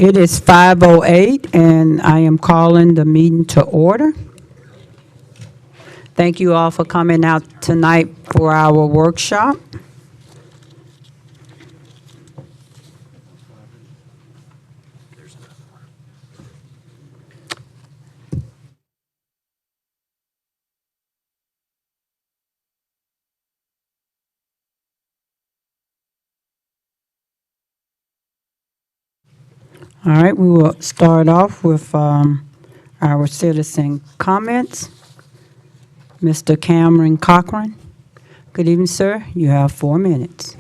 It is 5:08, and I am calling the meeting to order. Thank you all for coming out tonight for our workshop. All right, we will start off with our citizen comments. Mr. Cameron Cochran. Good evening, sir. You have 4 minutes.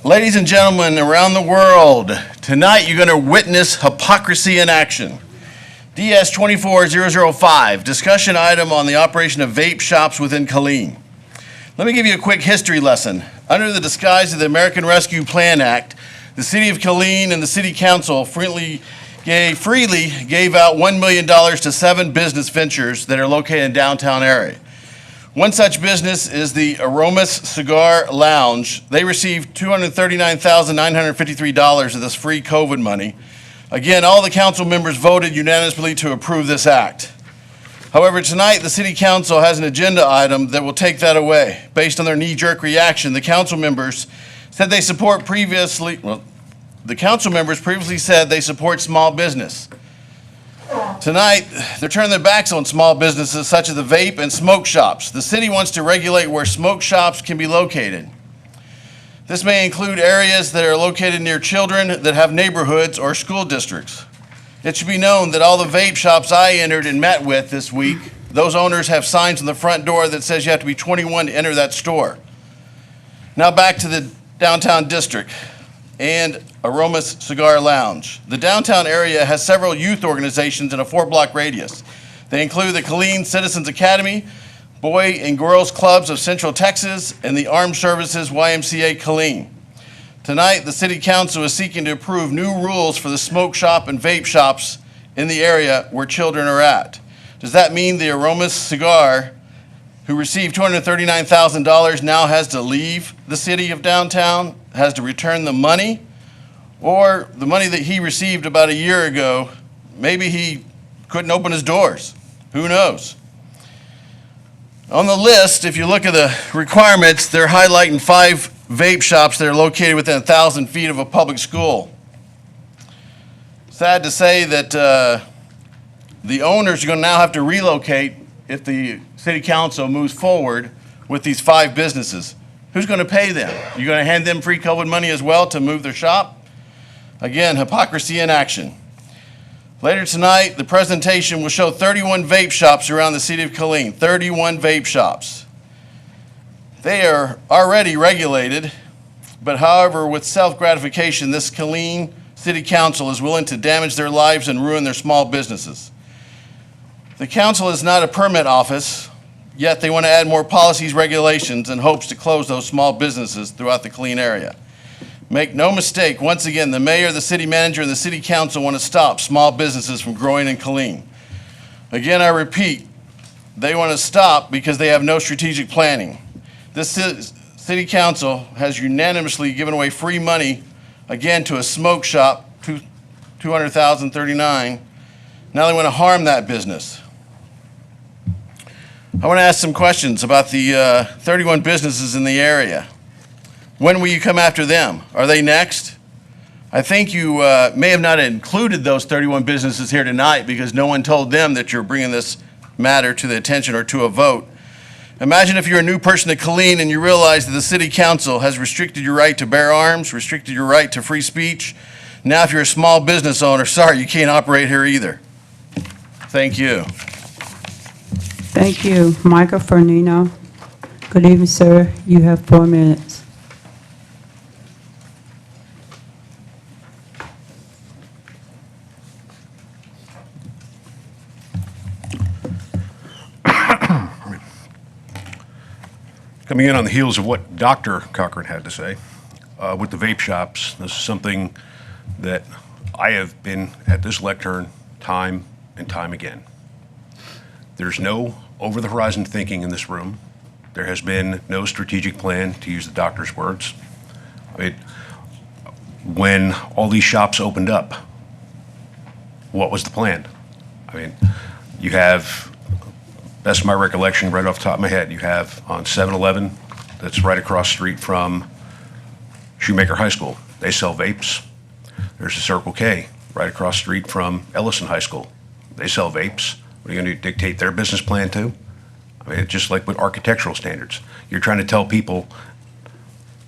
Ladies and gentlemen around the world, tonight you're going to witness hypocrisy in action. DS 24005, discussion item on the operation of vape shops within Killeen. Let me give you a quick history lesson. Under the disguise of the American Rescue Plan Act, the City of Killeen and the City Council freely gave out $1 million to 7 business ventures that are located in the downtown area. One such business is the Aromas Cigar Lounge. They received $239,953 of this free COVID money. Again, all the council members voted unanimously to approve this act. However, tonight the City Council has an agenda item that will take that away. Based on their knee-jerk reaction, the council members said they support previously said they support small business. Tonight, they're turning their backs on small businesses such as the vape and smoke shops. The city wants to regulate where smoke shops can be located. This may include areas that are located near children that have neighborhoods or school districts. It should be known that all the vape shops I entered and met with this week, those owners have signs on the front door that says you have to be 21 to enter that store. Now back to the downtown district and Aromas Cigar Lounge. The downtown area has several youth organizations in a 4-block radius. They include the Killeen Citizens Academy, Boy and Girls Clubs of Central Texas, and the Armed Services YMCA Killeen. Tonight, the City Council is seeking to approve new rules for the smoke shop and vape shops in the area where children are at. Does that mean the Aromas Cigar, who received $239,000, now has to leave the city of downtown, has to return the money? Or the money that he received about a year ago, maybe he couldn't open his doors. Who knows? On the list, if you look at the requirements, they're highlighting 5 vape shops that are located within 1,000 feet of a public school. Sad to say that the owners are going to now have to relocate if the City Council moves forward with these 5 businesses. Who's going to pay them? You're going to hand them free COVID money as well to move their shop? Again, hypocrisy in action. Later tonight, the presentation will show 31 vape shops around the city of Killeen, 31 vape shops. They are already regulated, but however, with self-gratification, this Killeen City Council is willing to damage their lives and ruin their small businesses. The council is not a permit office, yet they want to add more policies, regulations, and hopes to close those small businesses throughout the Killeen area. Make no mistake, once again, the mayor, the city manager, and the city council want to stop small businesses from growing in Killeen. Again, I repeat, they want to stop because they have no strategic planning. This city council has unanimously given away free money, again, to a smoke shop, $200,039. Now they want to harm that business. I want to ask some questions about the 31 businesses in the area. When will you come after them? Are they next? I think you may have not included those 31 businesses here tonight because no one told them that you're bringing this matter to the attention or to a vote. Imagine if you're a new person to Killeen and you realize that the city council has restricted your right to bear arms, restricted your right to free speech. Now if you're a small business owner, sorry, you can't operate here either. Thank you. Thank you. Michael Fernino. Good evening, sir. You have 4 minutes. Coming in on the heels of what Dr. Cochran had to say with the vape shops, this is something that I have been at this lectern time and time again. There's no over-the-horizon thinking in this room. There has been no strategic plan, to use the doctor's words. When all these shops opened up, what was the plan? You have, best of my recollection, right off the top of my head, you have on 7-Eleven, that's right across the street from Shoemaker High School. They sell vapes. There's a Circle K right across the street from Ellison High School. They sell vapes. What are you going to dictate their business plan to? It's just like with architectural standards. You're trying to tell people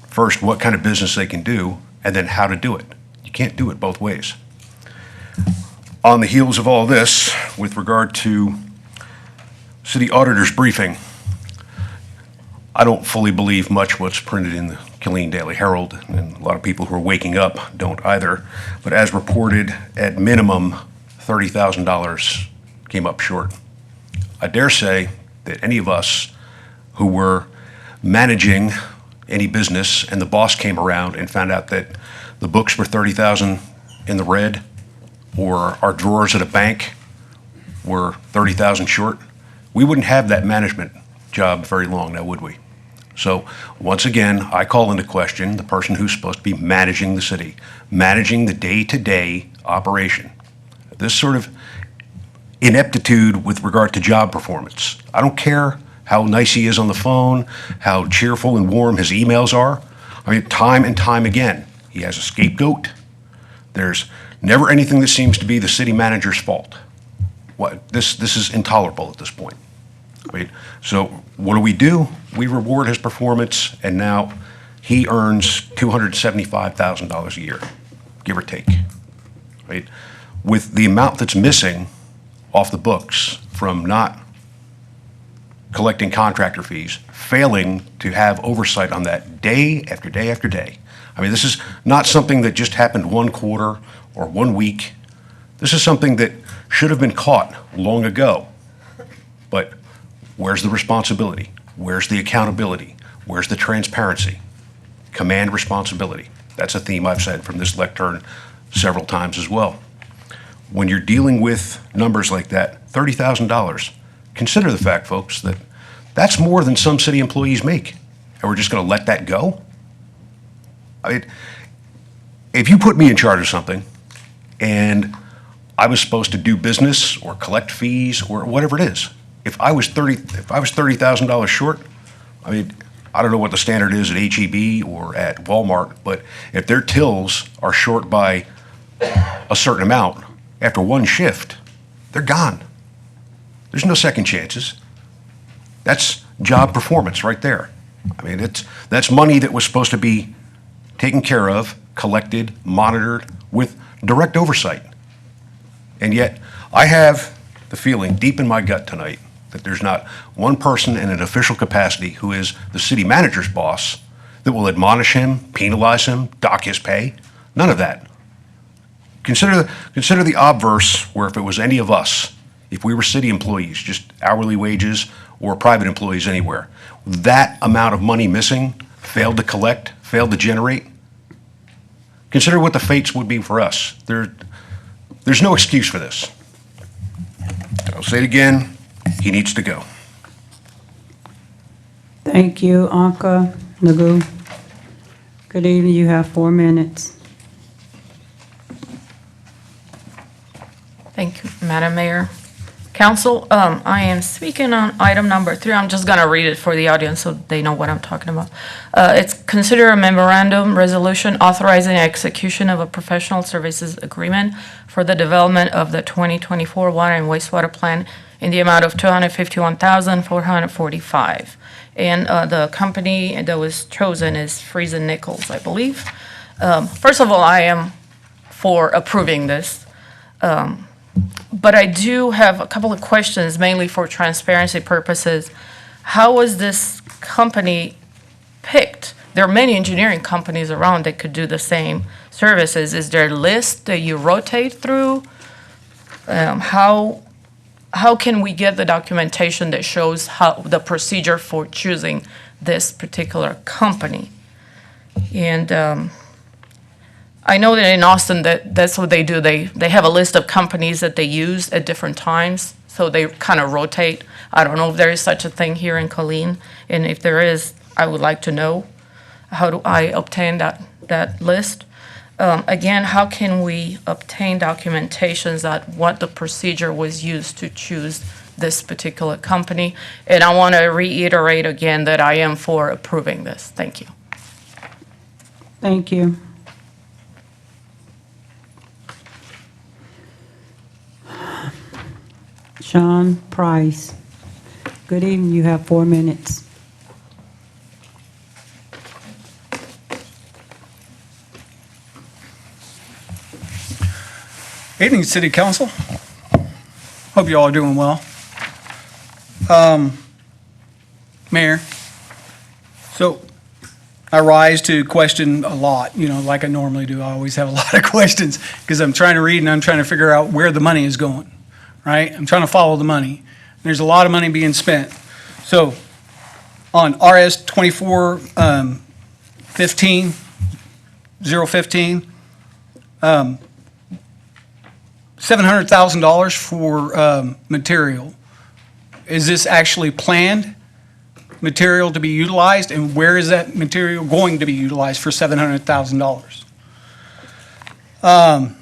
first what kind of business they can do and then how to do it. You can't do it both ways. On the heels of all this, with regard to city auditor's briefing, I don't fully believe much what's printed in the Killeen Daily Herald, and a lot of people who are waking up don't either. But as reported, at minimum, $30,000 came up short. I dare say that any of us who were managing any business and the boss came around and found out that the books were $30,000 in the red, or our drawers at a bank were $30,000 short, we wouldn't have that management job very long now, would we? So once again, I call into question the person who's supposed to be managing the city, managing the day-to-day operation. This sort of ineptitude with regard to job performance. I don't care how nice he is on the phone, how cheerful and warm his emails are. Time and time again, he has a scapegoat. There's never anything that seems to be the city manager's fault. This is intolerable at this point. So what do? We reward his performance, and now he earns $275,000 a year, give or take. With the amount that's missing off the books from not collecting contractor fees, failing to have oversight on that day after day after day. This is not something that just happened one quarter or 1 week. This is something that should have been caught long ago. But where's the responsibility? Where's the accountability? Where's the transparency? Command responsibility. That's a theme I've said from this lectern several times as well. When you're dealing with numbers like that, $30,000, consider the fact, folks, that that's more than some city employees make. And we're just going to let that go? If you put me in charge of something and I was supposed to do business or collect fees or whatever it is, if I was $30,000 short, I don't know what the standard is at HEB or at Walmart, but if their tills are short by a certain amount, after one shift, they're gone. There's no second chances. That's job performance right there. That's money that was supposed to be taken care of, collected, monitored with direct oversight. And yet, I have the feeling deep in my gut tonight that there's not one person in an official capacity who is the city manager's boss that will admonish him, penalize him, dock his pay. None of that. Consider the obverse, where if it was any of us, if we were city employees, just hourly wages or private employees anywhere, that amount of money missing, failed to collect, failed to generate, consider what the fates would be for us. There's no excuse for this. I'll say it again, he needs to go. Thank you, Anka Nagu. Good evening, you have 4 minutes. Thank you, Madam Mayor. Council, I am speaking on item number 3. I'm just going to read it for the audience so they know what I'm talking about. It's consider a memorandum resolution authorizing execution of a professional services agreement for the development of the 2024 water and wastewater plan in the amount of $251,445. And the company that was chosen is Friesen Nichols, I believe. First of all, I am for approving this. But I do have a couple of questions, mainly for transparency purposes. How was this company picked? There are many engineering companies around that could do the same services. Is there a list that you rotate through? How can we get the documentation that shows how the procedure for choosing this particular company? And I know that in Austin that's what they do. They have a list of companies that they use at different times. so they kind of rotate. I don't know if there is such a thing here in Colleen, and if there is, I would like to know. How do I obtain that list? Again, how can we obtain documentations that what the procedure was used to choose this particular company? And I want to reiterate again that I am for approving this. Thank you. Thank you. Sean Price. Good evening. You have 4 minutes. Evening, City Council. Hope you all are doing well. Mayor, so I rise to question a lot, like I normally do. I always have a lot of questions because I'm trying to read and I'm trying to figure out where the money is going, right? I'm trying to follow the money. There's a lot of money being spent. So on RS 24, 15, 015, $700,000 for material. Is this actually planned material to be utilized, and where is that material going to be utilized for $700,000?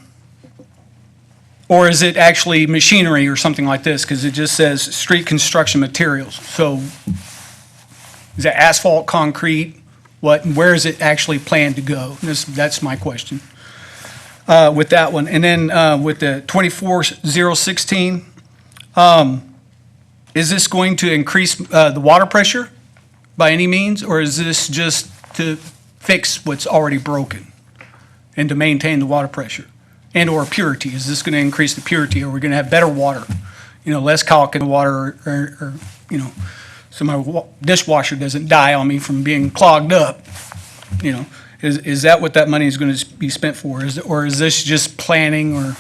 Or is it actually machinery or something like this? Because it just says street construction materials. So is that asphalt, concrete, what, and where is it actually planned to go? That's my question. With that one. And then with the 24016, is this going to increase the water pressure by any means, or is this just to fix what's already broken and to maintain the water pressure and or purity? Is this going to increase the purity? Are we going to have better water, less caulk in the water, or so my dishwasher doesn't die on me from being clogged up, Is that what that money is going to be spent for? Or is this just planning, or,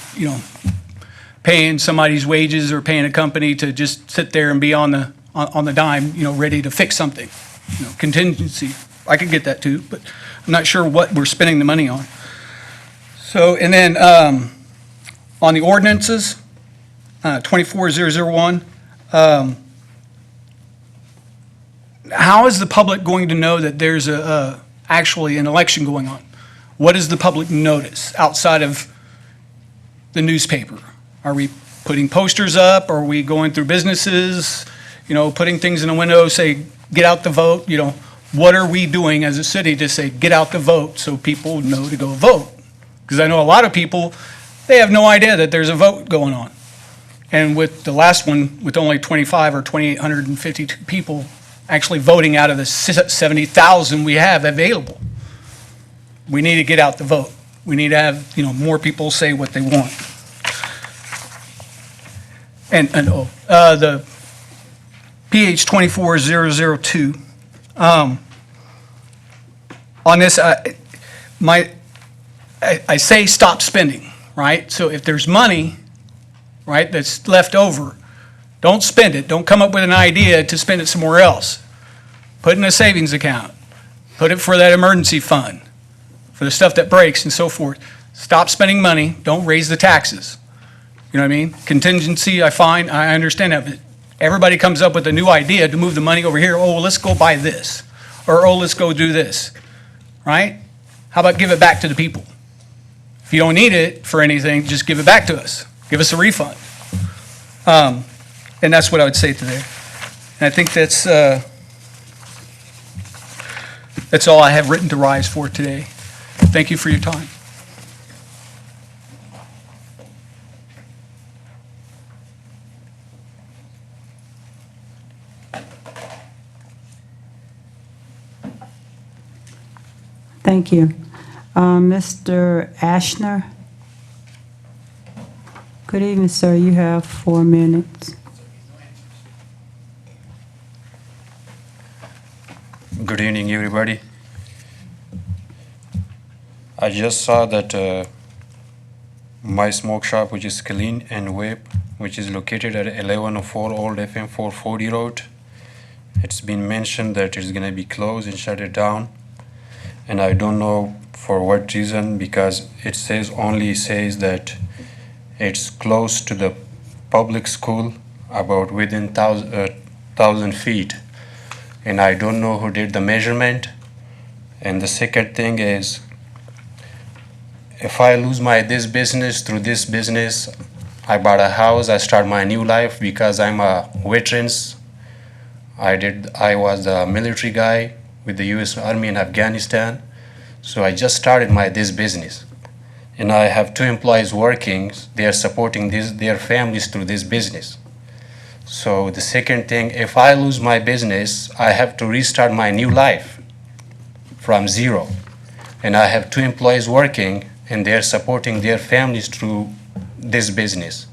paying somebody's wages, or paying a company to just sit there and be on the dime, ready to fix something? Contingency. I could get that too, but I'm not sure what we're spending the money on. So, and then on the ordinances, 24001, how is the public going to know that there's actually an election going on? What is the public notice outside of the newspaper? Are we putting posters up? Are we going through businesses, putting things in the window, say, get out the vote? What are we doing as a city to say, get out the vote, so people know to go vote? Because I know a lot of people, they have no idea that there's a vote going on. And with the last one, with only 25 or 2,852 people actually voting out of the 70,000 we have available, we need to get out the vote. We need to have, more people say what they want. And the PH 24002, on this, I say stop spending, right? So if there's money, right, that's left over, don't spend it. Don't come up with an idea to spend it somewhere else. Put it in a savings account. Put it for that emergency fund, for the stuff that breaks and so forth. Stop spending money. Don't raise the taxes. You know what I mean? Contingency, I understand that, but everybody comes up with a new idea to move the money over here. Oh, well, let's go buy this. Or, oh, let's go do this. Right? How about give it back to the people? If you don't need it for anything, just give it back to us. Give us a refund. And that's what I would say today. And I think that's all I have written to rise for today. Thank you for your time. Thank you. Mr. Ashner? Good evening, sir. You have 4 minutes. Good evening, everybody. I just saw that my smoke shop, which is Clean and Vape, which is located at 1104 Old FM 440 Road. It's been mentioned that it's going to be closed and shut it down. And I don't know for what reason, because it only says that it's close to the public school. about within 1,000 feet. And I don't know who did the measurement. And the second thing is, if I lose this business through this business, I bought a house, I start my new life because I'm a veterans. I was a military guy with the U.S. Army in Afghanistan. So I just started this business. And I have 2 employees working. They are supporting their families through this business. So the second thing, if I lose my business, I have to restart my new life from zero. And I have 2 employees working, and they're supporting their families through this business.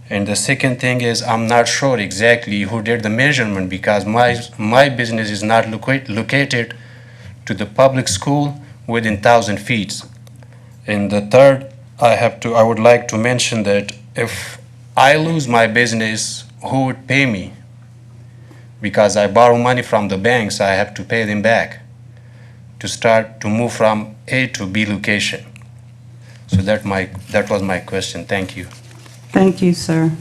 And the second thing is, I'm not sure exactly who did the measurement because my business is not located to the public school within 1,000 feet. And the third, I would like to mention that if I lose my business, who would pay me? Because I borrow money from the banks, I have to pay them back to move from A to B location. So that was my question. Thank you. Thank you, sir.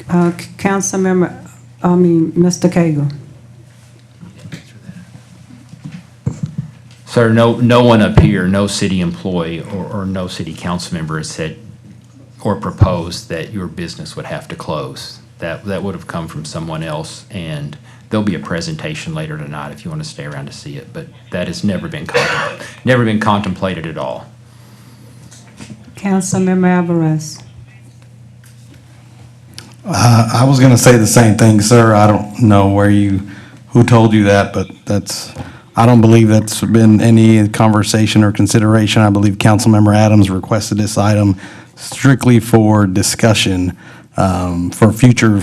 Mr. Cagle. Sir, no one up here, no city employee or no city council member has said or proposed that your business would have to close. That would have come from someone else, and there'll be a presentation later tonight if you want to stay around to see it, but that has never been contemplated at all. Councilmember Alvarez. I was going to say the same thing, sir. I don't know who told you that, but I don't believe that's been any conversation or consideration. I believe Councilmember Adams requested this item strictly for discussion, for future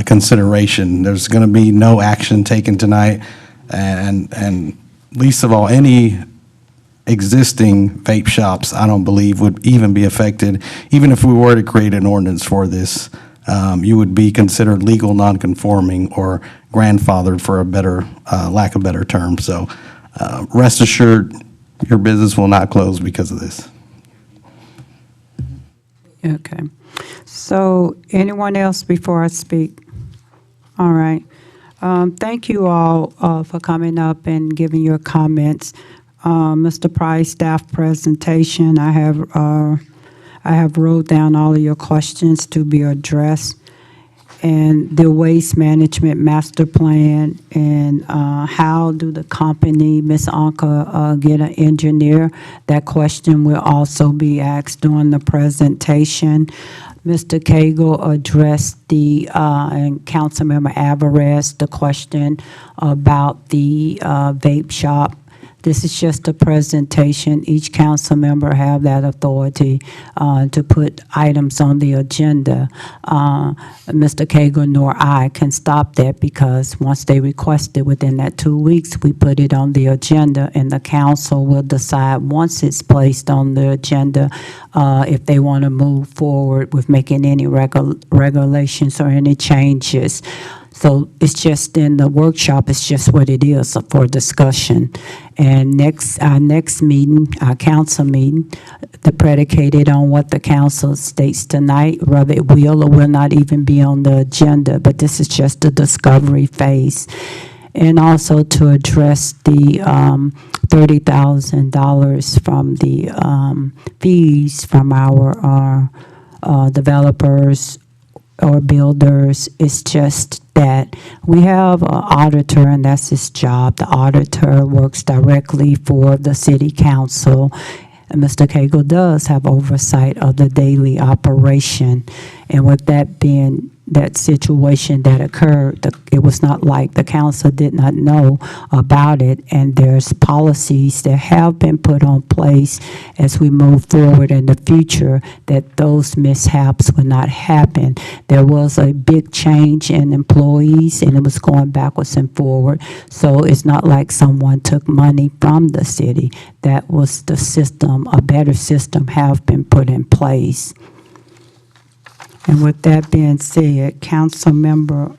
consideration. There's going to be no action taken tonight, and least of all, any existing vape shops, I don't believe would even be affected. Even if we were to create an ordinance for this, you would be considered legal nonconforming or grandfathered for a better, lack of better term. So rest assured, your business will not close because of this. Okay. So anyone else before I speak? All right. Thank you all for coming up and giving your comments. Mr. Price, staff presentation, I have wrote down all of your questions to be addressed, and the waste management master plan, and how do the company, Ms. Anka, get an engineer? That question will also be asked during the presentation. Mr. Cagle addressed and Councilmember Alvarez, the question about the vape shop. This is just a presentation. Each council member have that authority to put items on the agenda. Mr. Cagle nor I can stop that because once they request it within that 2 weeks, we put it on the agenda, and the council will decide once it's placed on the agenda if they want to move forward with making any regulations or any changes. So it's just in the workshop, it's just what it is for discussion. And our next meeting, our council meeting, predicated on what the council states tonight, whether it will or will not even be on the agenda, but this is just a discovery phase. And also to address the $30,000 from the fees from our developers or builders. It's just that we have an auditor, and that's his job. The auditor works directly for the city council, and Mr. Cagle does have oversight of the daily operation. And with that being that situation that occurred, it was not like the council did not know about it, and there's policies that have been put on place as we move forward in the future that those mishaps will not happen. There was a big change in employees, and it was going backwards and forward, so it's not like someone took money from the city. That was the system. A better system have been put in place. And with that being said, Councilmember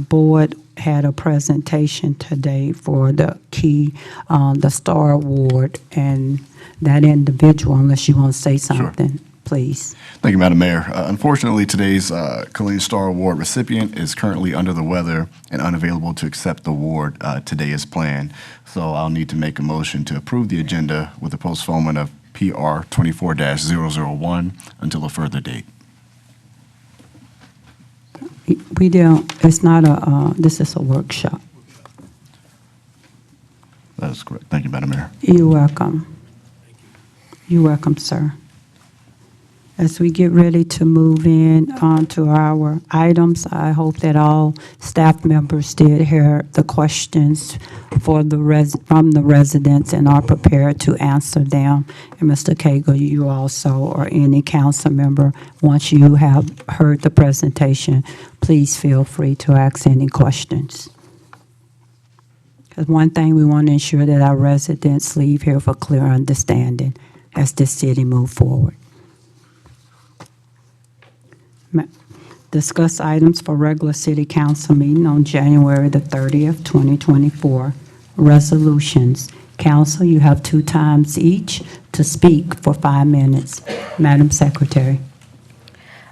Boyd had a presentation today for the Star Award, and that individual, unless you want to say something. please. Thank you, Madam Mayor. Unfortunately, today's Colleen Star Award recipient is currently under the weather and unavailable to accept the award today as planned. So I'll need to make a motion to approve the agenda with the postponement of PR 24-001 until a further date. We don't, it's not this is a workshop. That is correct. Thank you, Madam Mayor. You're welcome. You're welcome, sir. As we get ready to move in onto our items, I hope that all staff members did hear the questions from the residents and are prepared to answer them. And Mr. Cagle, you also, or any council member, once you have heard the presentation, please feel free to ask any questions. Because one thing we want to ensure that our residents leave here for clear understanding as this city move forward. Discuss items for regular city council meeting on January the 30th, 2024. Resolutions. Council, you have 2 times each to speak for 5 minutes. Madam Secretary.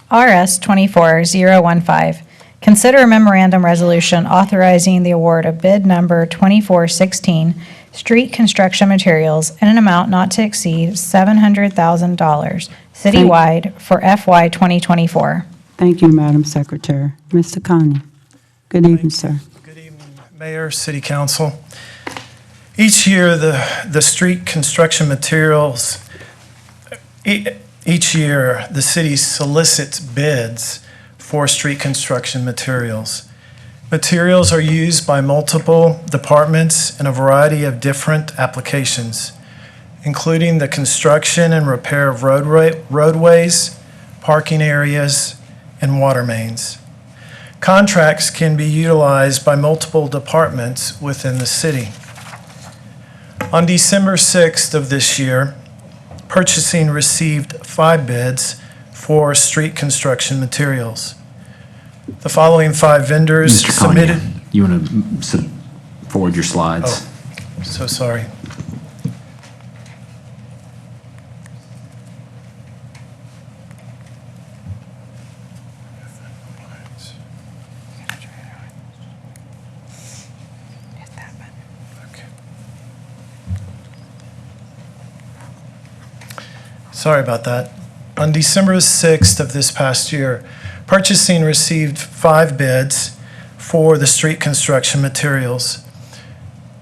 RS 24015, consider a memorandum resolution authorizing the award of bid number 2416, street construction materials in an amount not to exceed $700,000 citywide for FY 2024. Thank you, Madam Secretary. Mr. Connie. Good evening, sir. Good evening, Mayor, City Council. Each year, the street construction materials, each year, the city solicits bids for street construction materials. Materials are used by multiple departments in a variety of different applications, including the construction and repair of roadways, parking areas, and water mains. Contracts can be utilized by multiple departments within the city. On December 6th of this year, purchasing received 5 bids for street construction materials. The following 5 vendors Mr. submitted. Connie, you want to forward your slides? Oh, so sorry. Sorry about that. On December 6th of this past year, purchasing received 5 bids for the street construction materials.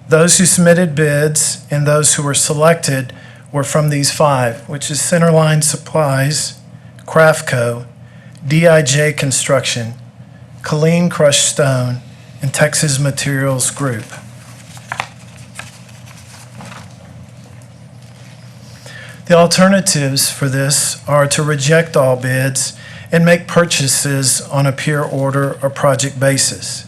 Those who submitted bids and those who were selected were from these 5, which is Centerline Supplies, Craftco, DIJ Construction, Colleen Crushed Stone, and Texas Materials Group. The alternatives for this are to reject all bids and make purchases on a pure order or project basis.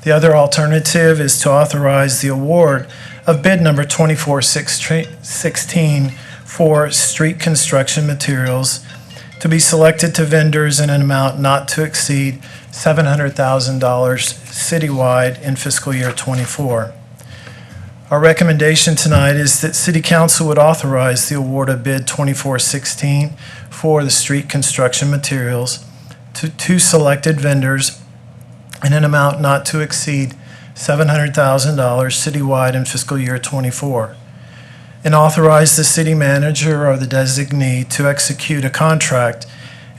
The other alternative is to authorize the award of bid number 2416 for street construction materials to be selected to vendors in an amount not to exceed $700,000 citywide in fiscal year '24. Our recommendation tonight is that City Council would authorize the award of bid 2416 for the street construction materials to 2 selected vendors in an amount not to exceed $700,000 citywide in fiscal year '24, and authorize the city manager or the designee to execute a contract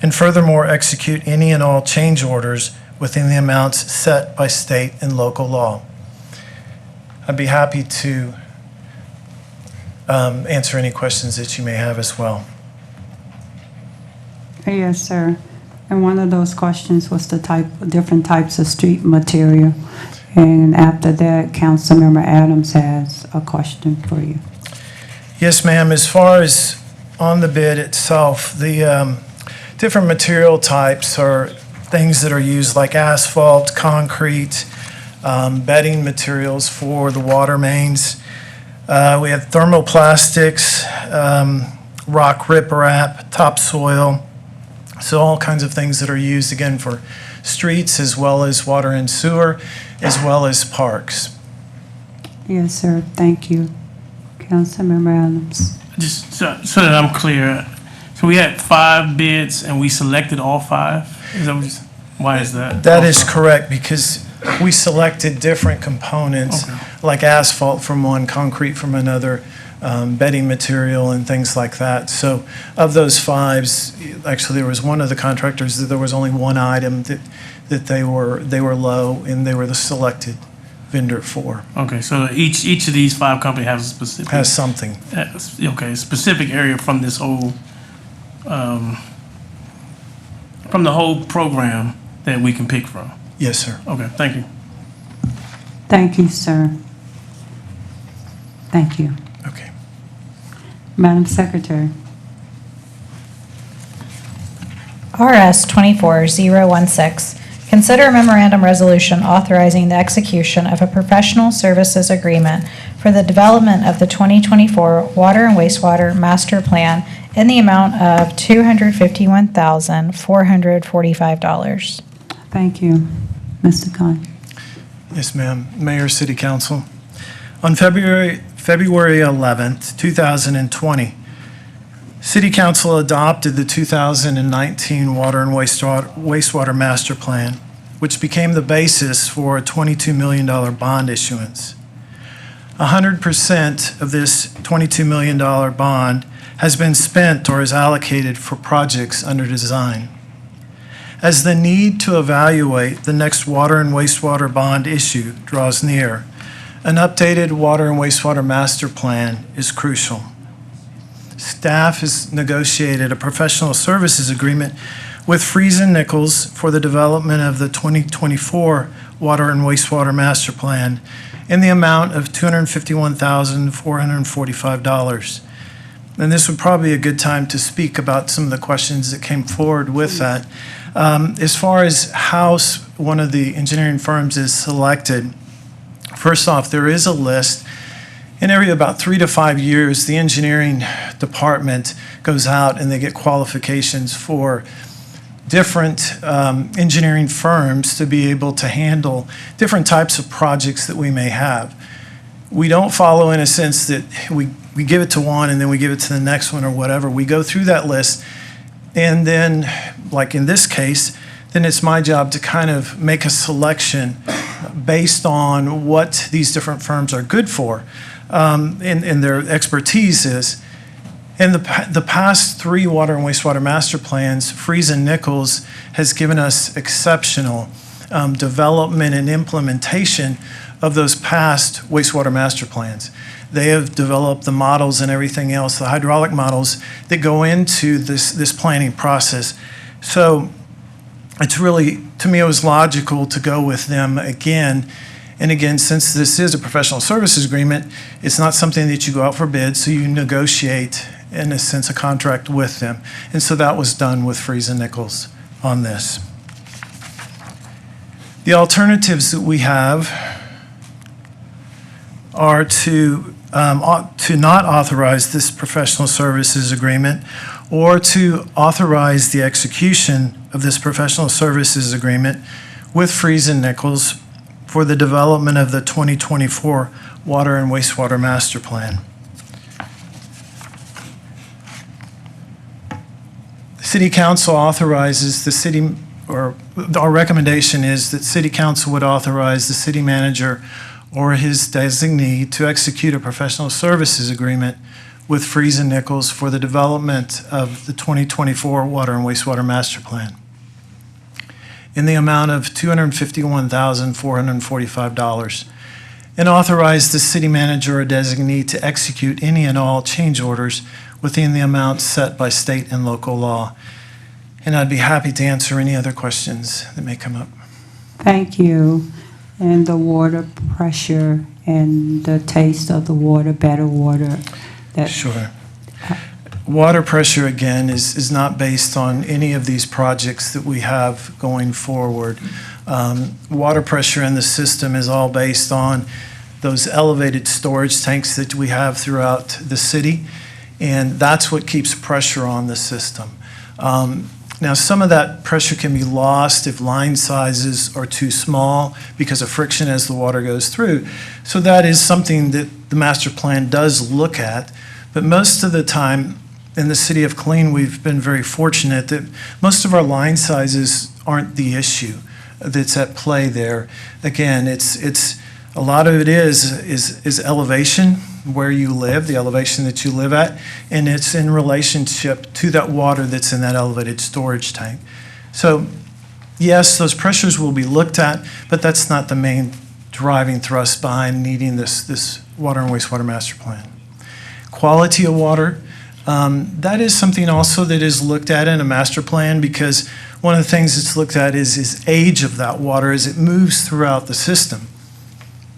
and furthermore execute any and all change orders within the amounts set by state and local law. I'd be happy to answer any questions that you may have as well. Yes, sir. And one of those questions was the different types of street material. And after that, Councilmember Adams has a question for you. Yes, ma'am. As far as on the bid itself, the different material types are things that are used like asphalt, concrete, bedding materials for the water mains. We have thermoplastics, rock riprap, topsoil. So all kinds of things that are used, again, for streets as well as water and sewer, as well as parks. Yes, sir. Thank you. Councilmember Adams. Just so that I'm clear, So we had 5 bids and we selected all 5? Is that what why is that? That is correct, because we selected different components, Okay. like asphalt from one, concrete from another, bedding material and things like that. So of those 5s, actually, there was one of the contractors that there was only one item that they were low, and they were the selected vendor for. Okay, so each of these 5 companies has a specific. Has something. Okay, specific area from this whole, from the whole program that we can pick from. Yes, sir. Okay, thank you. Thank you, sir. Thank you. Okay. Madam Secretary. RS 24016, consider a memorandum resolution authorizing the execution of a professional services agreement for the development of the 2024 Water and Wastewater Master Plan in the amount of $251,445. Thank you. Mr. Khan. Yes, ma'am. Mayor, City Council. On February 11th, 2020, City Council adopted the 2019 Water and Wastewater Master Plan, which became the basis for a $22 million bond issuance. 100% of this $22 million bond has been spent or is allocated for projects under design. As the need to evaluate the next water and wastewater bond issue draws near, an updated water and wastewater master plan is crucial. Staff has negotiated a professional services agreement with Friesen Nichols for the development of the 2024 Water and Wastewater Master Plan in the amount of $251,445. And this would probably be a good time to speak about some of the questions that came forward with that. As far as how one of the engineering firms is selected, first off, there is a list. And every about 3 to 5 years, the engineering department goes out and they get qualifications for different engineering firms to be able to handle different types of projects that we may have. We don't follow in a sense that we give it to one and then we give it to the next one or whatever. We go through that list, and then, like in this case, then it's my job to kind of make a selection based on what these different firms are good for and their expertise is. In the past 3 water and wastewater master plans, Friesen Nichols has given us exceptional development and implementation of those past wastewater master plans. They have developed the models and everything else, the hydraulic models that go into this planning process. So it's really, to me, it was logical to go with them again. And again, since this is a professional services agreement, it's not something that you go out for bid, so you negotiate, in a sense, a contract with them. And so that was done with Friesen Nichols on this. The alternatives that we have are to not authorize this professional services agreement, or to authorize the execution of this professional services agreement with Friesen Nichols for the development of the 2024 Water and Wastewater Master Plan. The City Council authorizes the city, or our recommendation is that City Council would authorize the city manager or his designee to execute a professional services agreement with Friesen Nichols for the development of the 2024 Water and Wastewater Master Plan in the amount of $251,445, and authorize the city manager or designee to execute any and all change orders within the amount set by state and local law. And I'd be happy to answer any other questions that may come up. Thank you. And the water pressure and the taste of the water, better water. Sure. Water pressure, again, is not based on any of these projects that we have going forward. Water pressure in the system is all based on those elevated storage tanks that we have throughout the city, and that's what keeps pressure on the system. Now, some of that pressure can be lost if line sizes are too small because of friction as the water goes through. So that is something that the master plan does look at, but most of the time, in the city of Killeen, we've been very fortunate that most of our line sizes aren't the issue that's at play there. Again, it's a lot of it is elevation, where you live, the elevation that you live at, and it's in relationship to that water that's in that elevated storage tank. So yes, those pressures will be looked at, but that's not the main driving thrust behind needing this water and wastewater master plan. Quality of water, that is something also that is looked at in a master plan, because one of the things that's looked at is age of that water as it moves throughout the system.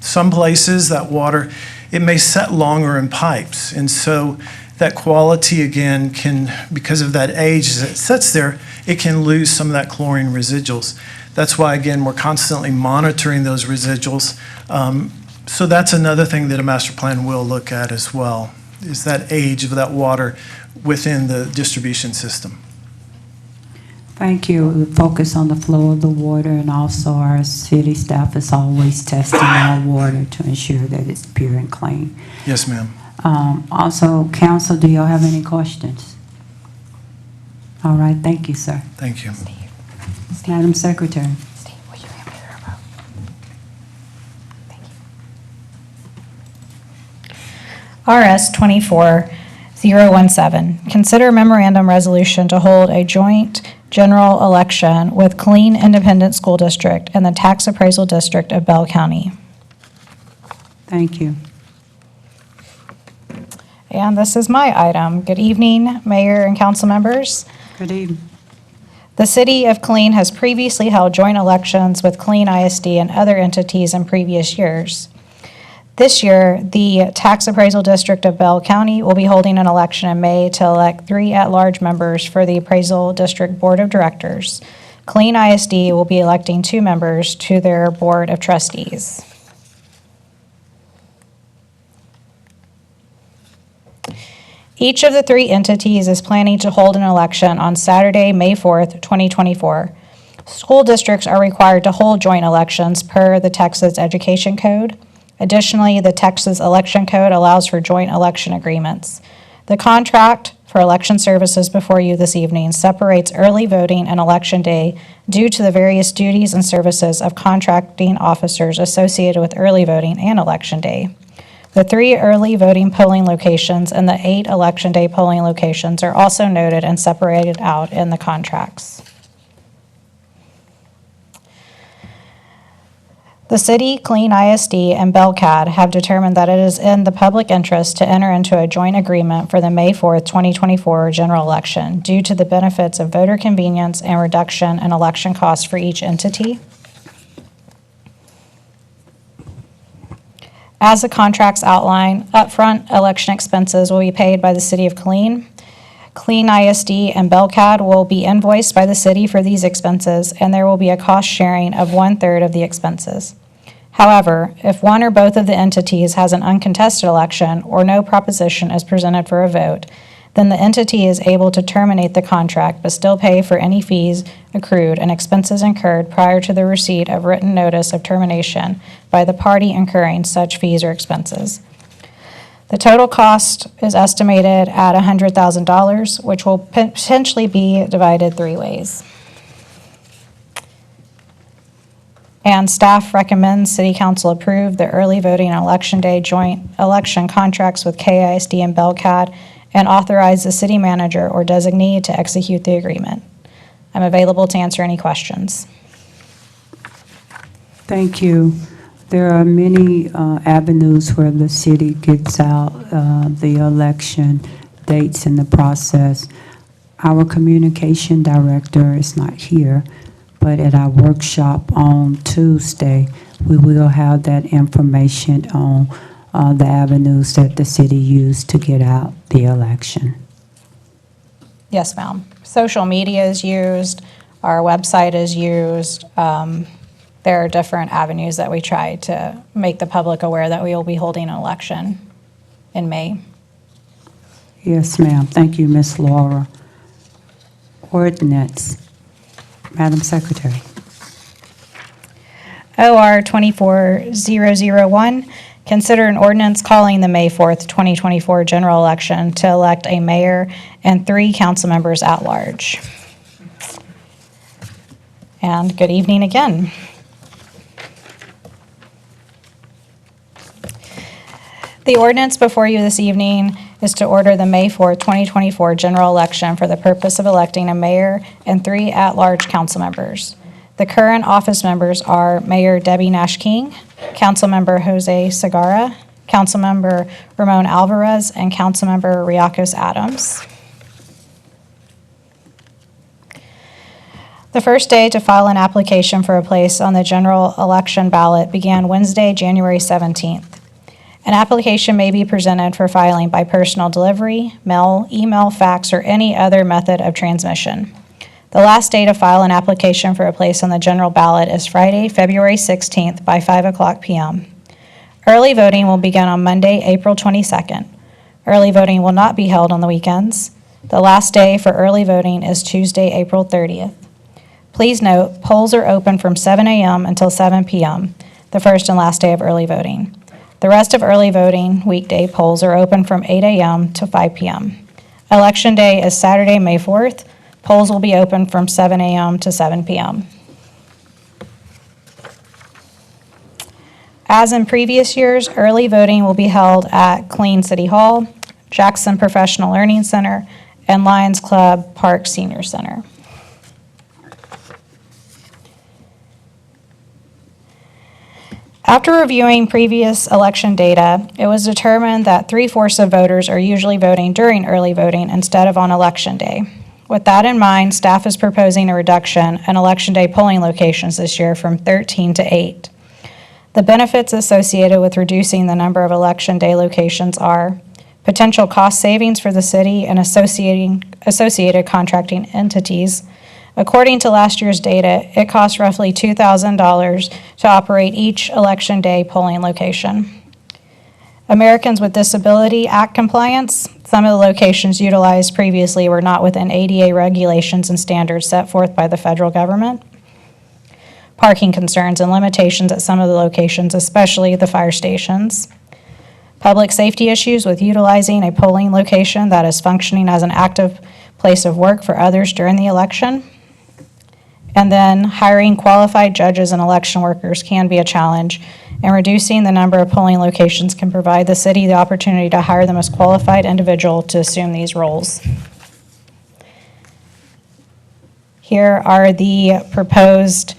Some places that water, it may set longer in pipes, and so that quality again can, because of that age as it sets there, it can lose some of that chlorine residuals. That's why again we're constantly monitoring those residuals. So that's another thing that a master plan will look at as well, is that age of that water within the distribution system. Thank you. We focus on the flow of the water, and also our city staff is always testing our water to ensure that it's pure and clean. Yes, ma'am. Also, council, do y'all have any questions? All right, thank you, sir. Thank you. Madam Secretary. RS 24017, consider memorandum resolution to hold a joint general election with Killeen Independent School District and the Tax Appraisal District of Bell County. Thank you. And this is my item. Good evening, Mayor and council members. Good evening. The City of Killeen has previously held joint elections with Killeen ISD and other entities in previous years. This year, the Tax Appraisal District of Bell County will be holding an election in May to elect 3 at-large members for the Appraisal District Board of Directors. Killeen ISD will be electing 2 members to their Board of Trustees. Each of the 3 entities is planning to hold an election on Saturday, May 4th, 2024. School districts are required to hold joint elections per the Texas Education Code. Additionally, the Texas Election Code allows for joint election agreements. The contract for election services before you this evening separates early voting and election day due to the various duties and services of contracting officers associated with early voting and election day. The 3 early voting polling locations and the 8 election day polling locations are also noted and separated out in the contracts. The city, Killeen ISD, and Belcad have determined that it is in the public interest to enter into a joint agreement for the May 4th, 2024 general election due to the benefits of voter convenience and reduction in election costs for each entity. As the contracts outline, upfront election expenses will be paid by the city of Killeen. Killeen ISD and Belcad will be invoiced by the city for these expenses, and there will be a cost sharing of 1/3 of the expenses. However, if one or both of the entities has an uncontested election or no proposition is presented for a vote, then the entity is able to terminate the contract but still pay for any fees accrued and expenses incurred prior to the receipt of written notice of termination by the party incurring such fees or expenses. The total cost is estimated at $100,000, which will potentially be divided 3 ways. And staff recommends City Council approve the early voting and election day joint election contracts with KISD and Belcad and authorize the city manager or designee to execute the agreement. I'm available to answer any questions. Thank you. There are many avenues where the city gets out the election dates in the process. Our communication director is not here, but at our workshop on Tuesday, we will have that information on the avenues that the city used to get out the election. Yes, ma'am. Social media is used, our website is used. There are different avenues that we try to make the public aware that we will be holding an election in May. Yes, ma'am. Thank you, Ms. Laura. Ordinance. Madam Secretary. OR 24001, Consider an ordinance calling the May 4th, 2024 general election to elect a mayor and 3 council members at large. And good evening again. The ordinance before you this evening is to order the May 4th, 2024 general election for the purpose of electing a mayor and 3 at-large council members. The current office members are Mayor Debbie Nash King, Councilmember Jose Segarra, Councilmember Ramon Alvarez, and Councilmember Riacos Adams. The first day to file an application for a place on the general election ballot began Wednesday, January 17th. An application may be presented for filing by personal delivery, mail, email, fax, or any other method of transmission. The last day to file an application for a place on the general ballot is Friday, February 16th by 5:00 p.m. Early voting will begin on Monday, April 22nd. Early voting will not be held on the weekends. The last day for early voting is Tuesday, April 30th. Please note, polls are open from 7 a.m. until 7 p.m., the first and last day of early voting. The rest of early voting weekday polls are open from 8 a.m. to 5 p.m. Election day is Saturday, May 4th. Polls will be open from 7 a.m. to 7 p.m. As in previous years, early voting will be held at Killeen City Hall, Jackson Professional Learning Center, and Lions Club Park Senior Center. After reviewing previous election data, it was determined that 3/4 of voters are usually voting during early voting instead of on election day. With that in mind, staff is proposing a reduction in election day polling locations this year from 13 to 8. The benefits associated with reducing the number of election day locations are potential cost savings for the city and associated contracting entities. According to last year's data, it costs roughly $2,000 to operate each election day polling location. Americans with Disability Act compliance. Some of the locations utilized previously were not within ADA regulations and standards set forth by the federal government. Parking concerns and limitations at some of the locations, especially the fire stations. Public safety issues with utilizing a polling location that is functioning as an active place of work for others during the election. And then hiring qualified judges and election workers can be a challenge, and reducing the number of polling locations can provide the city the opportunity to hire the most qualified individual to assume these roles. Here are the proposed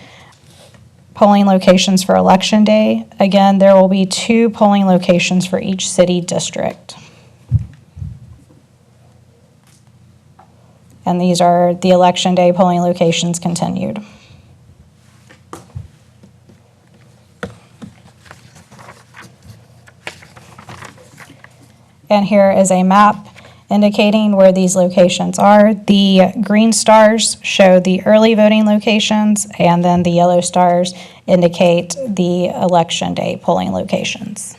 polling locations for Election Day. Again, there will be 2 polling locations for each city district. And these are the Election Day polling locations continued. And here is a map indicating where these locations are. The green stars show the early voting locations, and then the yellow stars indicate the Election Day polling locations.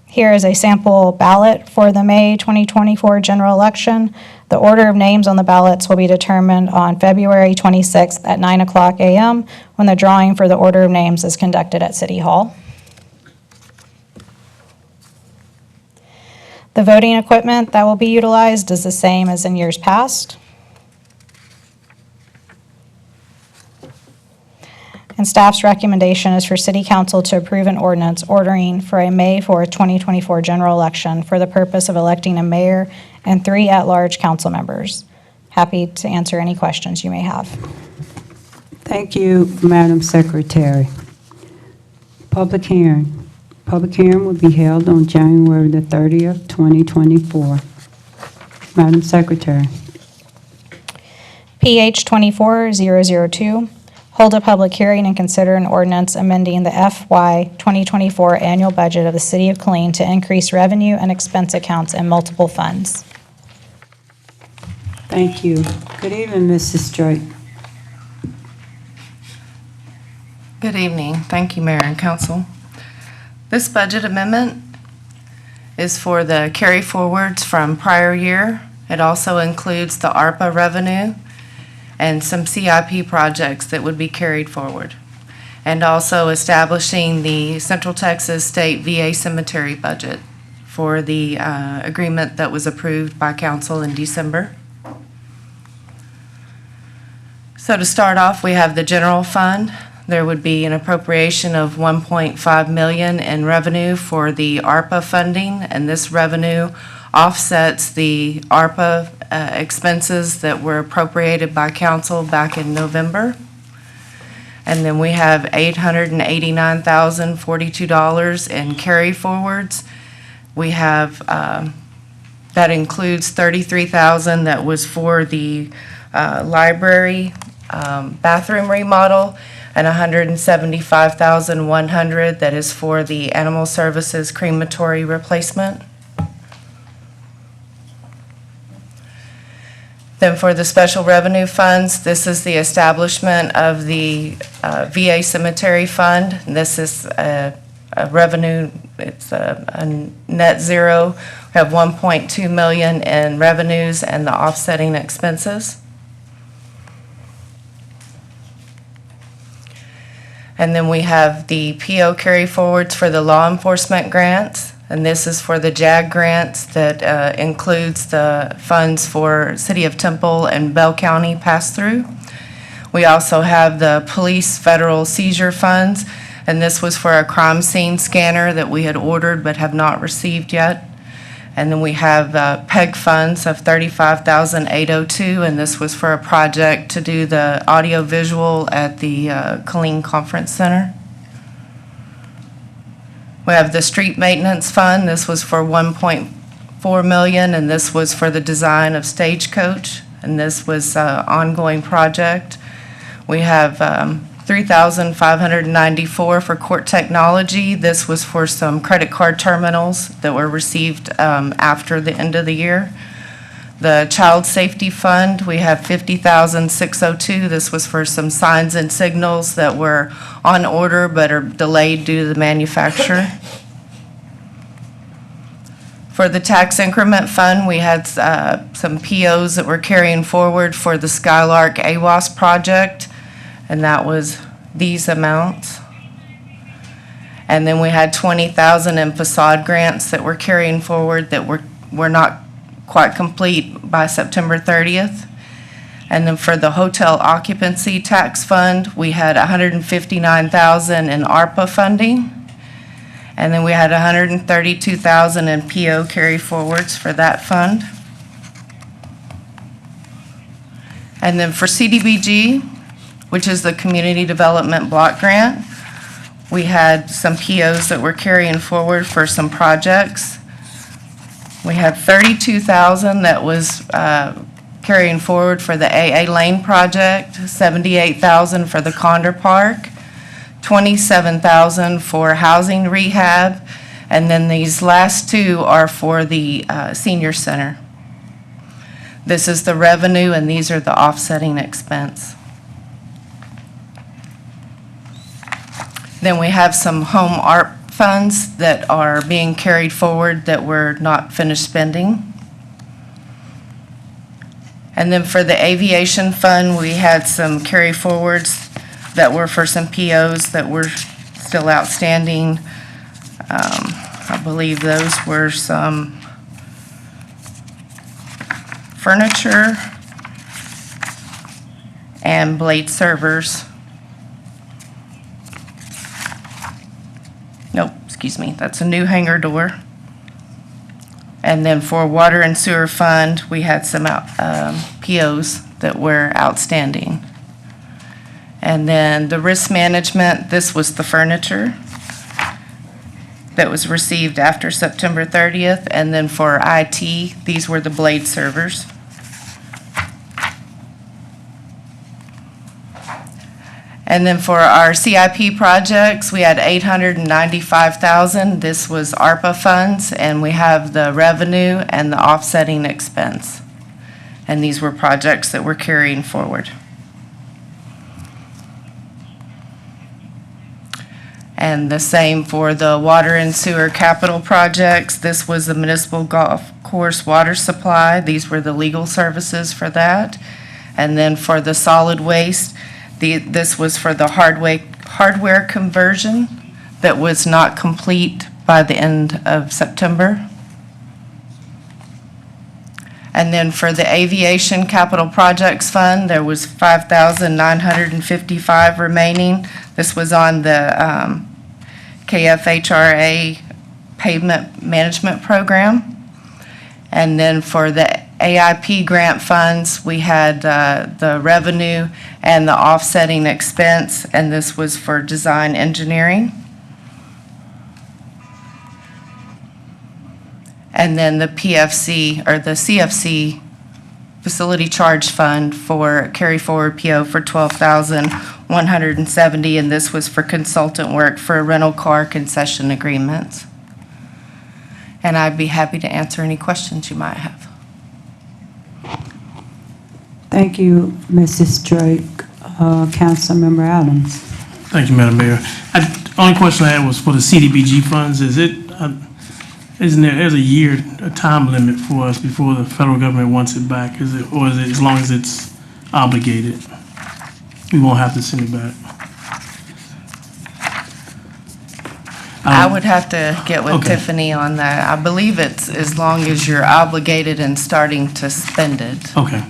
Here is a sample ballot for the May 2024 general election. The order of names on the ballots will be determined on February 26th at 9:00 a.m. when the drawing for the order of names is conducted at City Hall. The voting equipment that will be utilized is the same as in years past. And staff's recommendation is for City Council to approve an ordinance ordering for a May 4th, 2024 general election for the purpose of electing a mayor and 3 at-large council members. Happy to answer any questions you may have. Thank you, Madam Secretary. Public hearing. Public hearing will be held on January the 30th, 2024. Madam Secretary. PH 24002, hold a public hearing and consider an ordinance amending the FY 2024 annual budget of the City of Killeen to increase revenue and expense accounts in multiple funds. Thank you. Good evening, Mrs. Drake. Good evening. Thank you, Mayor and Council. This budget amendment is for the carry forwards from prior year. It also includes the ARPA revenue and some CIP projects that would be carried forward. and also establishing the Central Texas State VA Cemetery budget for the agreement that was approved by council in December. So to start off, we have the general fund. There would be an appropriation of $1.5 million in revenue for the ARPA funding, and this revenue offsets the ARPA expenses that were appropriated by council back in November. And then we have $889,042 in carry forwards. We have, that includes $33,000 that was for the library bathroom remodel, and $175,100 that is for the animal services crematory replacement. Then for the special revenue funds, this is the establishment of the VA cemetery fund. This is a revenue, it's a net zero. We have $1.2 million in revenues and the offsetting expenses. And then we have the PO carry forwards for the law enforcement grants. And this is for the JAG grants that includes the funds for City of Temple and Bell County pass-through. We also have the police federal seizure funds, and this was for a crime scene scanner that we had ordered but have not received yet. And then we have PEG funds of $35,802, and this was for a project to do the audio visual at the Killeen Conference Center. We have the street maintenance fund. This was for $1.4 million, and this was for the design of Stagecoach, and this was an ongoing project. We have $3,594 for court technology. This was for some credit card terminals that were received after the end of the year. The child safety fund, we have $50,602. This was for some signs and signals that were on order but are delayed due to the manufacturer. For the tax increment fund, we had some POs that were carrying forward for the Skylark AWAS project, and that was these amounts. And then we had $20,000 in facade grants that were carrying forward that were not quite complete by September 30th. And then for the hotel occupancy tax fund, we had $159,000 in ARPA funding. And then we had $132,000 in PO carry forwards for that fund. And then for CDBG, which is the Community Development Block Grant, we had some POs that were carrying forward for some projects. We had $32,000 that was carrying forward for the AA Lane project, $78,000 for the Condor Park, $27,000 for housing rehab, and then these last two are for the senior center. This is the revenue, and these are the offsetting expense. Then we have some home art funds that are being carried forward that were not finished spending. And then for the aviation fund, we had some carry forwards that were for some POs that were still outstanding. I believe those were some furniture and blade servers. Nope, excuse me, that's a new hangar door. And then for water and sewer fund, we had some POs that were outstanding. And then the risk management, this was the furniture that was received after September 30th. And then for IT, these were the blade servers. And then for our CIP projects, we had $895,000. This was ARPA funds, and we have the revenue and the offsetting expense. And these were projects that we're carrying forward. And the same for the water and sewer capital projects. This was the municipal golf course water supply. These were the legal services for that. And then for the solid waste, this was for the hardware conversion that was not complete by the end of September. And then for the Aviation Capital Projects Fund, there was $5,955 remaining. This was on the KFHRA Pavement Management Program. And then for the AIP grant funds, we had the revenue and the offsetting expense, and this was for design engineering. And then the PFC, or the CFC Facility Charge Fund for carry forward PO for $12,170, and this was for consultant work for rental car concession agreements. And I'd be happy to answer any questions you might have. Thank you, Mrs. Drake. Councilmember Adams. Thank you, Madam Mayor. The only question I had was for the CDBG funds. Isn't there's a time limit for us before the federal government wants it back? Or is it as long as it's obligated? We won't have to send it back. I would have to get with Okay. Tiffany on that. I believe it's as long as you're obligated and starting to spend it. Okay.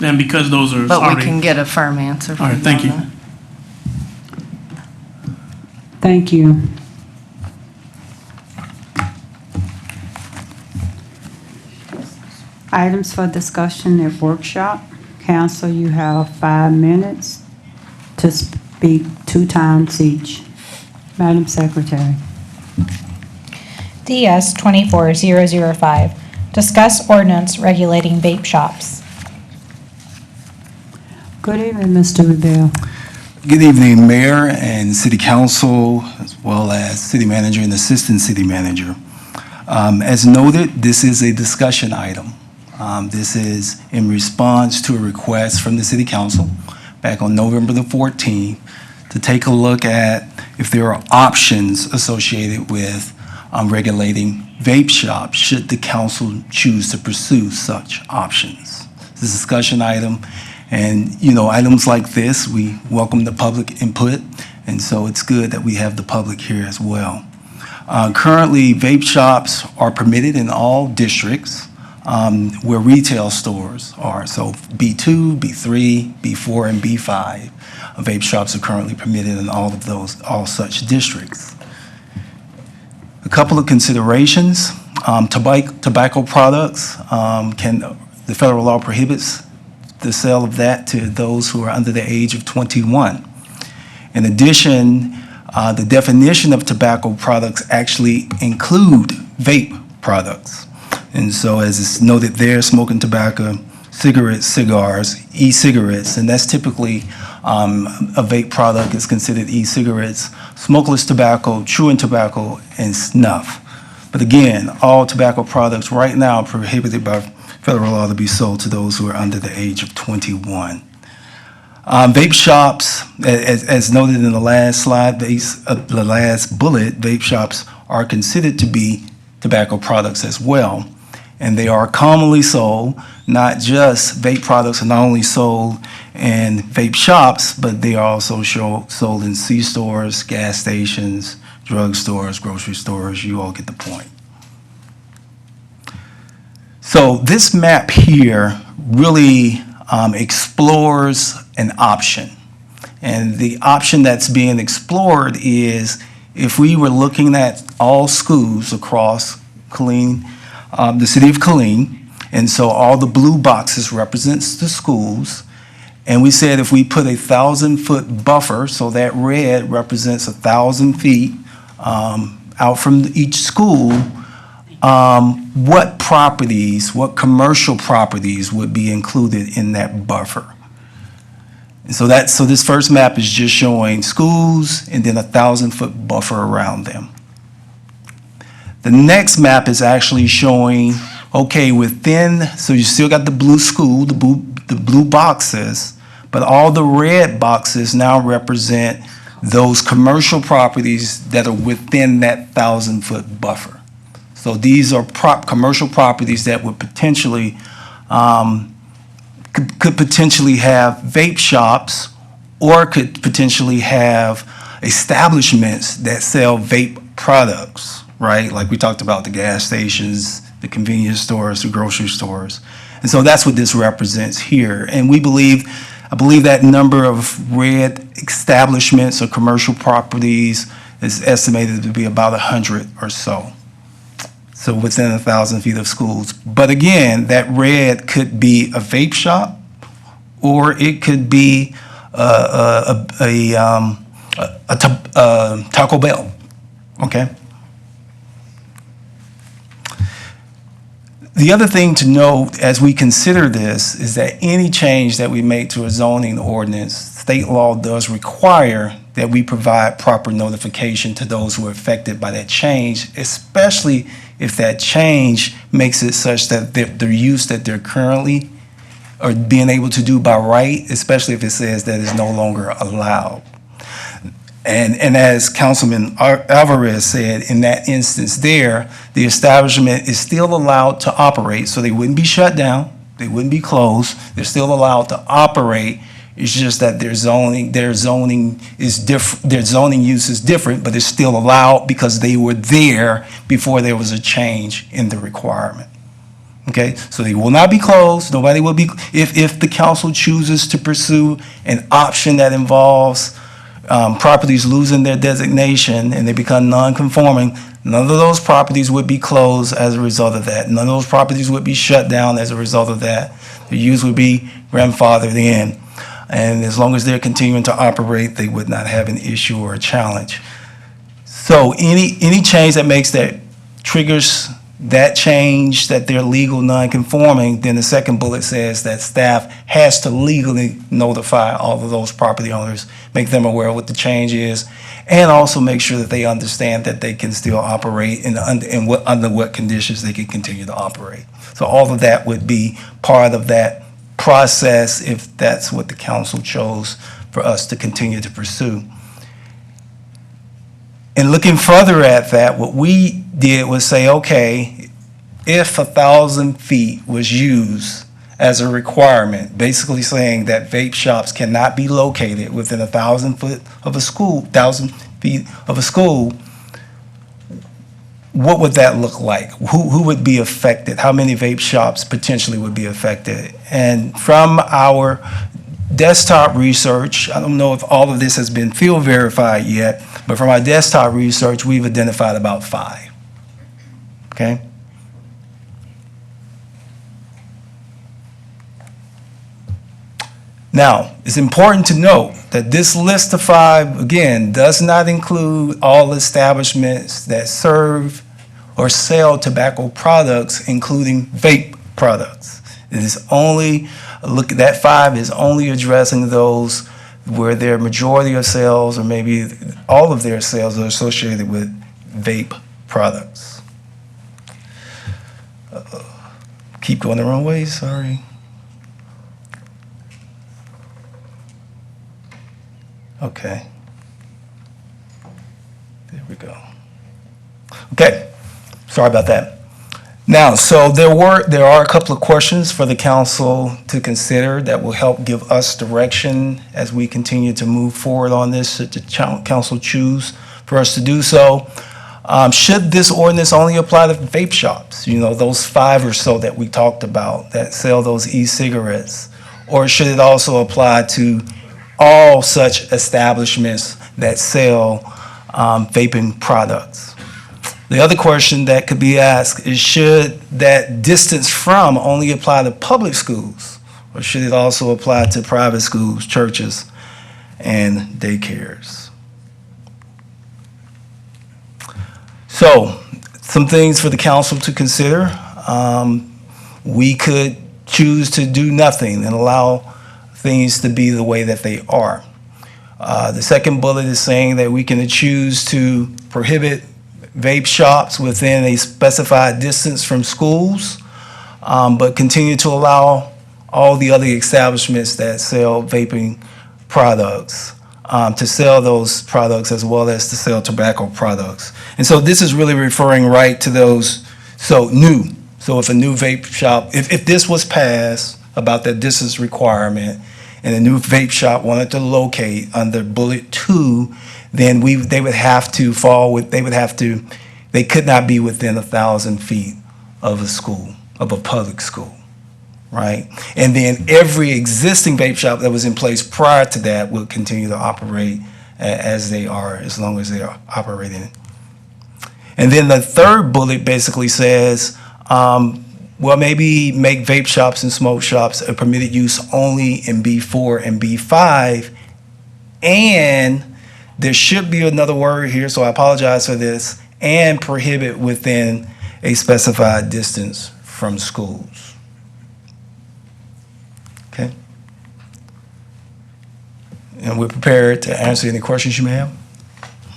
And because those are But we already. can get a firm answer from All right, thank on you. that. Thank you. Items for discussion at workshop. Council, you have 5 minutes to speak 2 times each. Madam Secretary. DS 24005, discuss ordinance regulating vape shops. Good evening, Mr. Revere. Good evening, Mayor and City Council, as well as City Manager and Assistant City Manager. As noted, this is a discussion item. This is in response to a request from the City Council back on November the 14th to take a look at if there are options associated with regulating vape shops, should the council choose to pursue such options. It's a discussion item, and, you know, items like this, we welcome the public input, and so it's good that we have the public here as well. Currently, vape shops are permitted in all districts where retail stores are. So B2, B3, B4, and B5. Vape shops are currently permitted in all of those, all such districts. A couple of considerations. Tobacco products, the federal law prohibits the sale of that to those who are under the age of 21. In addition, the definition of tobacco products actually include vape products. And so as it's noted there, smoking tobacco, cigarettes, cigars, e-cigarettes, and that's typically a vape product is considered e-cigarettes, smokeless tobacco, chewing tobacco, and snuff. But again, all tobacco products right now are prohibited by federal law to be sold to those who are under the age of 21. Vape shops, as noted in the last slide, the last bullet, vape shops are considered to be tobacco products as well. And they are commonly sold, not just vape products are not only sold in vape shops, but they are also sold in C-stores, gas stations, drug stores, grocery stores. You all get the point. So this map here really explores an option. And the option that's being explored is if we were looking at all schools across Killeen, the city of Killeen, and so all the blue boxes represents the schools, and we said if we put 1,000-foot buffer, so that red represents 1,000 feet out from each school, what properties, what commercial properties would be included in that buffer? And so this first map is just showing schools and then 1,000-foot buffer around them. The next map is actually showing, okay, within, so you still got the blue school, the blue boxes, but all the red boxes now represent those commercial properties that are within that 1,000-foot buffer. So these are commercial properties that would potentially, could potentially have vape shops or could potentially have establishments that sell vape products, right? Like we talked about the gas stations, the convenience stores, the grocery stores. And so that's what this represents here. And I believe that number of red establishments or commercial properties is estimated to be about 100 or so. So within 1,000 feet of schools. But again, that red could be a vape shop, or it could be Taco Bell, okay? The other thing to note as we consider this is that any change that we make to a zoning ordinance, state law does require that we provide proper notification to those who are affected by that change, especially if that change makes it such that the use that they're currently or being able to do by right, especially if it says that is no longer allowed. And as Councilman Alvarez said, in that instance there, the establishment is still allowed to operate, so they wouldn't be shut down, they wouldn't be closed, they're still allowed to operate. It's just that their zoning is different, their zoning use is different, but it's still allowed because they were there before there was a change in the requirement. Okay, so they will not be closed, nobody will be, if the council chooses to pursue an option that involves properties losing their designation and they become non-conforming, none of those properties would be closed as a result of that. None of those properties would be shut down as a result of that. The use would be grandfathered in. And as long as they're continuing to operate, they would not have an issue or a challenge. So any change that triggers that change that they're legal non-conforming, then the second bullet says that staff has to legally notify all of those property owners, make them aware of what the change is, and also make sure that they understand that they can still operate and under what conditions they can continue to operate. So all of that would be part of that process if that's what the council chose for us to continue to pursue. And looking further at that, what we did was say, okay, if 1,000 feet was used as a requirement, basically saying that vape shops cannot be located within 1,000 feet of a school, what would that look like? Who would be affected? How many vape shops potentially would be affected? And from our desktop research, I don't know if all of this has been field verified yet, but from our desktop research, we've identified about 5. Okay? Now, it's important to note that this list of 5, again, does not include all establishments that serve or sell tobacco products, including vape products. It is only, that 5 is only addressing those where their majority of sales or maybe all of their sales are associated with vape products. Keep going the wrong way, sorry. Okay. There we go. Okay, sorry about that. Now, so there are a couple of questions for the council to consider that will help give us direction as we continue to move forward on this, should the council choose for us to do so. Should this ordinance only apply to vape shops, those 5 or so that we talked about that sell those e-cigarettes? Or should it also apply to all such establishments that sell vaping products? The other question that could be asked is, should that distance from only apply to public schools, or should it also apply to private schools, churches, and daycares? So, some things for the council to consider. We could choose to do nothing and allow things to be the way that they are. The second bullet is saying that we can choose to prohibit vape shops within a specified distance from schools, but continue to allow all the other establishments that sell vaping products to sell those products as well as to sell tobacco products. And so this is really referring right to those, so if a new vape shop, if this was passed about that distance requirement, and a new vape shop wanted to locate under bullet 2, then they would have to they could not be within 1,000 feet of a school, of a public school, right? And then every existing vape shop that was in place prior to that would continue to operate as they are, as long as they are operating it. And then the third bullet basically says, well, maybe make vape shops and smoke shops a permitted use only in B4 and B5. And there should be another word here, so I apologize for this, and prohibit within a specified distance from schools. Okay? And we're prepared to answer any questions you may have.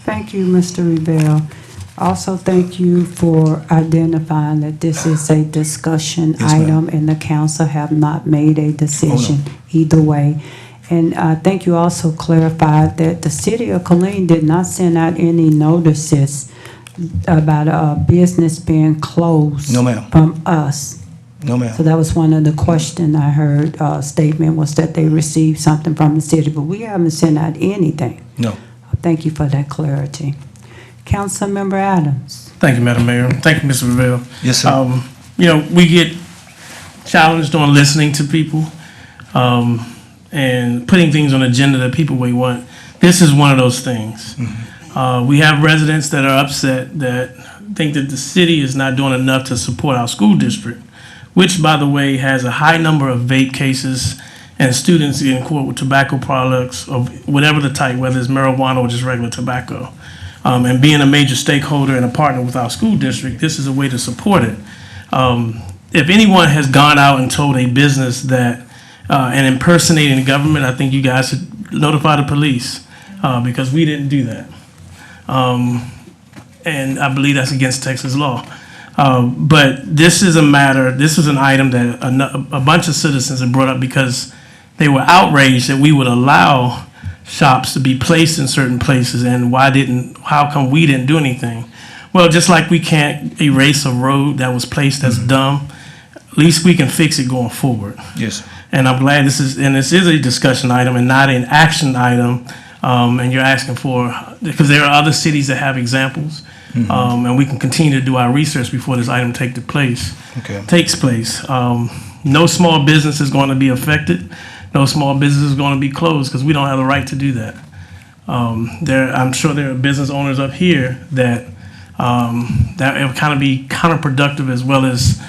Thank you, Mr. Revelle. Also, thank you for identifying that this is a discussion Yes, ma'am. item, and the council have not made a decision either way. And I think you also clarified that the city of Killeen did not send out any notices about a business being closed. No, ma'am. From us. No, ma'am. So that was one of the question I heard, statement was that they received something from the city, but we haven't sent out anything. No. Thank you for that clarity. Councilmember Adams. Thank you, Madam Mayor. Thank you, Mr. Revelle. Yes, sir. You know, we get challenged on listening to people and putting things on the agenda that people may want. This is one of those things. We have residents that are upset that think that the city is not doing enough to support our school district, which, by the way, has a high number of vape cases and students getting caught with tobacco products of whatever the type, whether it's marijuana or just regular tobacco. And being a major stakeholder and a partner with our school district, this is a way to support it. If anyone has gone out and told a business that and impersonating the government, I think you guys should notify the police because we didn't do that. And I believe that's against Texas law. But this is a matter, this is an item that a bunch of citizens have brought up because they were outraged that we would allow shops to be placed in certain places, and how come we didn't do anything? Well, just like we can't erase a road that was placed that's dumb, at least we can fix it going forward. Yes. And I'm glad this is a discussion item and not an action item. And you're asking for, because there are other cities that have examples, and we can continue to do our research before this item takes place. No small business is going to be affected. No small business is going to be closed because we don't have the right to do that. I'm sure there are business owners up here that it would kind of be counterproductive as well as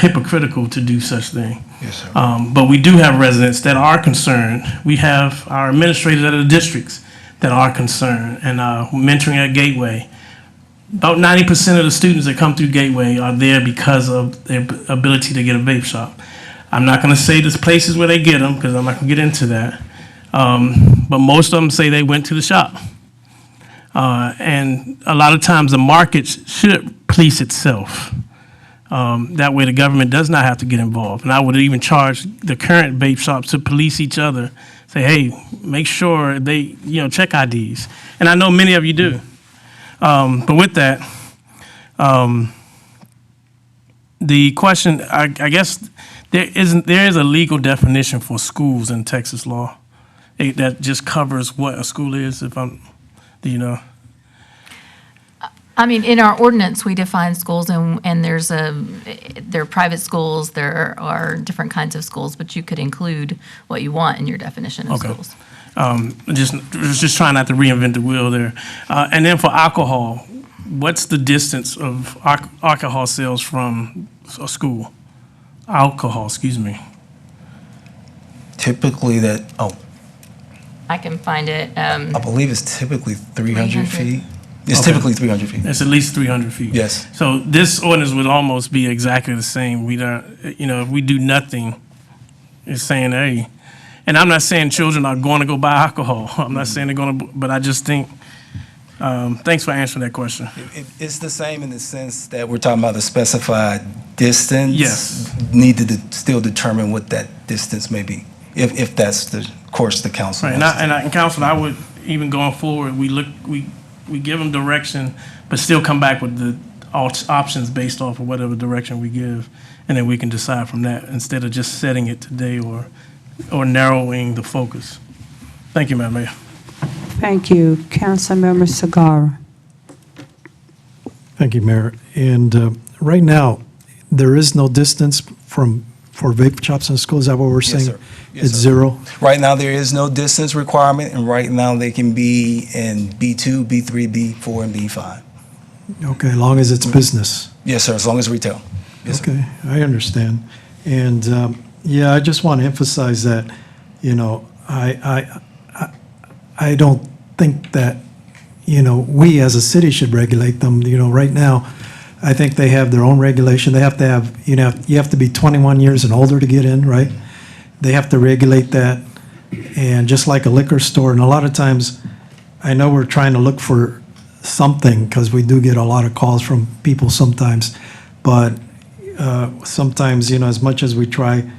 hypocritical to do such thing. Yes, sir. But we do have residents that are concerned. We have our administrators at the districts that are concerned, and mentoring at Gateway. About 90% of the students that come through Gateway are there because of their ability to get a vape shop. I'm not going to say there's places where they get them because I'm not going to get into that. But most of them say they went to the shop. And a lot of times the market should police itself. That way the government does not have to get involved. And I would even charge the current vape shops to police each other. Say, hey, make sure they, check IDs. And I know many of you do. But with that, the question, I guess, there is a legal definition for schools in Texas law that just covers what a school is. Do you know? I mean, in our ordinance, we define schools, and there are private schools, there are different kinds of schools, but you could include what you want in your definition of schools. Just trying not to reinvent the wheel there. And then for alcohol, what's the distance of alcohol sales from a school? Alcohol, excuse me. Typically I can find it. I believe it's typically 300 feet. It's Okay. typically 300 feet. It's at least 300 feet. Yes. So this ordinance would almost be exactly the same. We don't, if we do nothing, it's saying, hey, and I'm not saying children are going to go buy alcohol. I'm not saying they're going to, but I just think, thanks for answering that question. It's the same in the sense that we're talking about a specified distance. Yes. Need to still determine what that distance may be, if that's the course the council Right, wants to and council, I would, even going forward, we give them direction, but still come back with the options based off of whatever direction we give, and then we can decide from that, instead of just setting it today or or narrowing the focus. Thank you, Madam Mayor. Thank you. Councilmember Sagara. Thank you, Mayor. And right now, there is no distance for vape shops in schools. Is that what we're saying? sir. Yes, It's sir. zero? Right now, there is no distance requirement, and right now, they can be in B2, B3, B4, and B5. Okay, as long as it's business. Yes, sir, as long as retail. Yes, sir. Okay, I understand. And, yeah, I just want to emphasize that, you know, I don't think that, you know, we as a city should regulate them. You know, right now, I think they have their own regulation. They have to have, you know, you have to be 21 years and older to get in, right? They have to regulate that. And just like a liquor store, and a lot of times, I know we're trying to look for something, because we do get a lot of calls from people sometimes, but sometimes, you know, as much as we try,